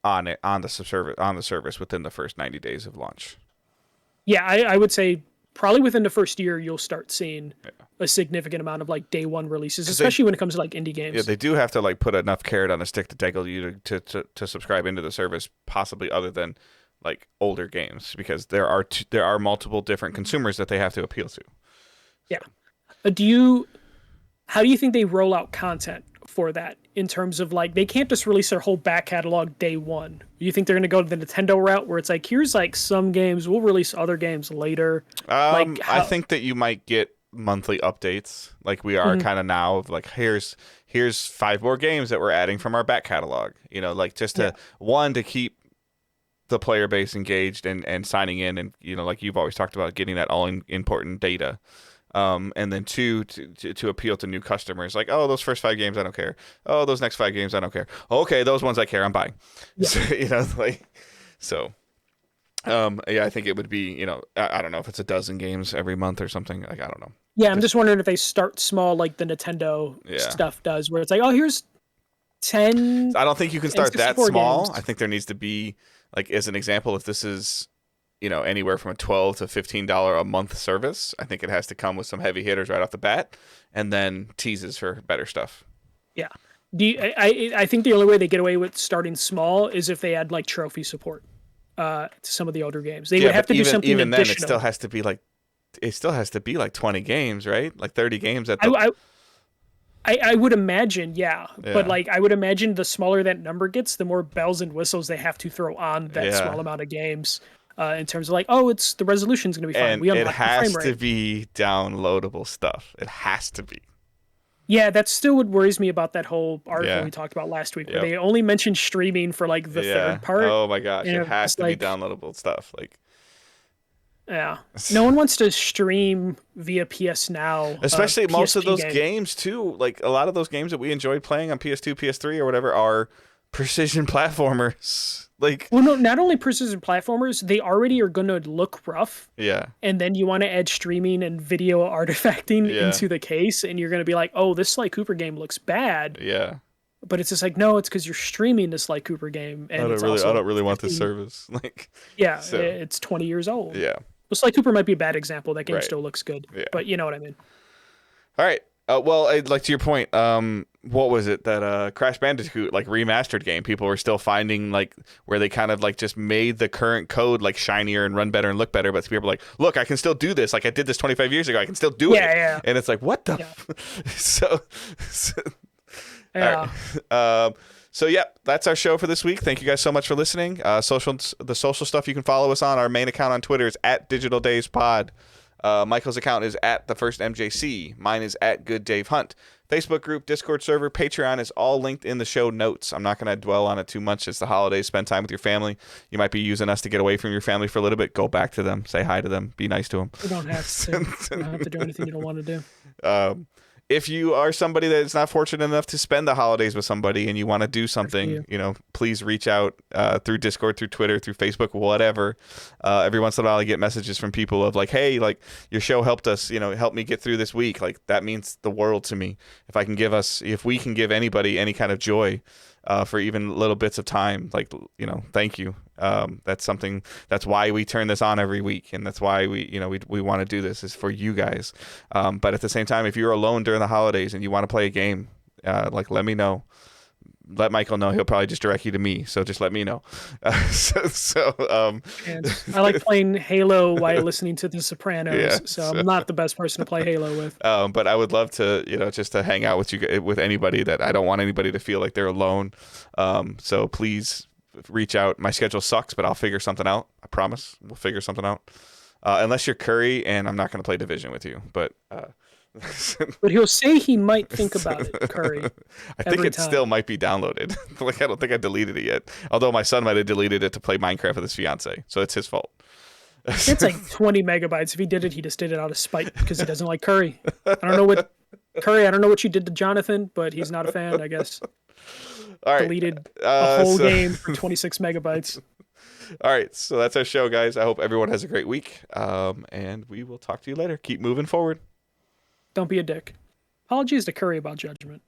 A: on the service within the first 90 days of launch.
B: Yeah, I would say probably within the first year you'll start seeing a significant amount of like day one releases, especially when it comes to like indie games.
A: Yeah, they do have to like put enough carrot on a stick to dangle you to subscribe into the service, possibly other than like older games, because there are multiple different consumers that they have to appeal to.
B: Yeah. How do you think they roll out content for that, in terms of like, they can't just release their whole back catalog day one? You think they're going to go to the Nintendo route where it's like, here's like some games, we'll release other games later?
A: I think that you might get monthly updates like we are kind of now, of like, here's 5 more games that we're adding from our back catalog, like just to keep the player base engaged and signing in, and like you've always talked about, getting that all important data, and then 2 to appeal to new customers, like, oh, those first 5 games I don't care, oh, those next 5 games I don't care, okay, those ones I care, I'm buying. I think it would be, I don't know if it's a dozen games every month or something, like, I don't know.
B: I'm just wondering if they start small like the Nintendo stuff does, where it's like, oh, here's 10.
A: I don't think you can start that small. Games. I think there needs to be, like, as an example, if this is, anywhere from a $12 to $15 a month service, I think it has to come with some heavy hitters right off the bat, and then teases for better stuff. Yeah.
B: I think the only way they get away with starting small is if they add like trophy support to some of the older games. They would have to do something even additional.
A: Then it still has to be like 20 games, right? Like 30 games at the
B: I would imagine, yeah. But like, I would imagine the smaller that number gets, the more bells and whistles they have to throw on that small amount of games, in terms of like, oh, the resolution's going to be fine.
A: And it has to be downloadable stuff. It has to be.
B: Yeah, that's still what worries me about that whole article we talked about last week, where they only mentioned streaming for like the third part.
A: Oh my gosh, it has to be downloadable stuff. Like,
B: yeah, no one wants to stream via PS Now,
A: especially most of those games too. Like, a lot of those games that we enjoyed playing on PS2, PS3, or whatever are precision platformers. Like,
B: well, no, not only precision platformers, they already are going to look rough.
A: Yeah,
B: and then you want to add streaming and video artifacting into the case, and you're going to be like, oh, this Sly Cooper game looks bad.
A: Yeah.
B: But it's just like, no, it's because you're streaming this Sly Cooper game, and
A: I don't really want this service. Like,
B: it's 20 years old.
A: Yeah.
B: Well, Sly Cooper might be a bad example. That game still looks good, but you know what I mean.
A: All right. Well, like, to your point, what was it that Crash Bandicoot, like, remastered game? People were still finding, like, where they kind of like just made the current code like shinier and run better and look better, but people were like, look, I can still do this. Like, I did this 25 years ago. I can still do it.
B: Yeah.
A: And it's like, what the? So
B: yeah.
A: All right. So that's our show for this week. Thank you guys so much for listening. The social stuff you can follow us on. Our main account on Twitter is @DigitalDaysPod. Michael's account is @TheFirstMJC. Mine is @GoodDaveHunt. Facebook group, Discord server, Patreon is all linked in the show notes. I'm not going to dwell on it too much. It's the holidays. Spend time with your family. You might be using us to get away from your family for a little bit. Go back to them. Say hi to them. Be nice to them.
B: You don't have to. You don't have to do anything you don't want to do.
A: If you are somebody that is not fortunate enough to spend the holidays with somebody and you want to do something, please reach out through Discord, through Twitter, through Facebook, whatever. Every once in a while I get messages from people of like, hey, like, your show helped us, help me get through this week. Like, that means the world to me. If we can give anybody any kind of joy for even little bits of time. Like, thank you. That's why we turn this on every week, and that's why we want to do this, is for you guys. But at the same time, if you're alone during the holidays and you want to play a game, let me know. Let Michael know. He'll probably just direct you to me. So just let me know.
B: And I like playing Halo while listening to The Sopranos.
A: Yeah,
B: so I'm not the best person to play Halo with.
A: But I would love to, just to hang out with you, with anybody. That I don't want anybody to feel like they're alone. So please reach out. My schedule sucks, but I'll figure something out. I promise we'll figure something out. Unless you're Curry, and I'm not going to play Division with you, but.
B: But he'll say he might think about it, Curry.
A: I think it still might be downloaded. Like, I don't think I deleted it yet. Although my son might have deleted it to play Minecraft with his fiance, so it's his fault.
B: It's like 20 megabytes. If he did it, he just did it out of spite because he doesn't like Curry. I don't know what you did to Jonathan, but he's not a fan, I guess.
A: All right.
B: Deleted a whole game for 26 megabytes.
A: All right, so that's our show, guys. I hope everyone has a great week, and we will talk to you later. Keep moving forward.
B: Don't be a dick. Apologies to Curry about Judgment.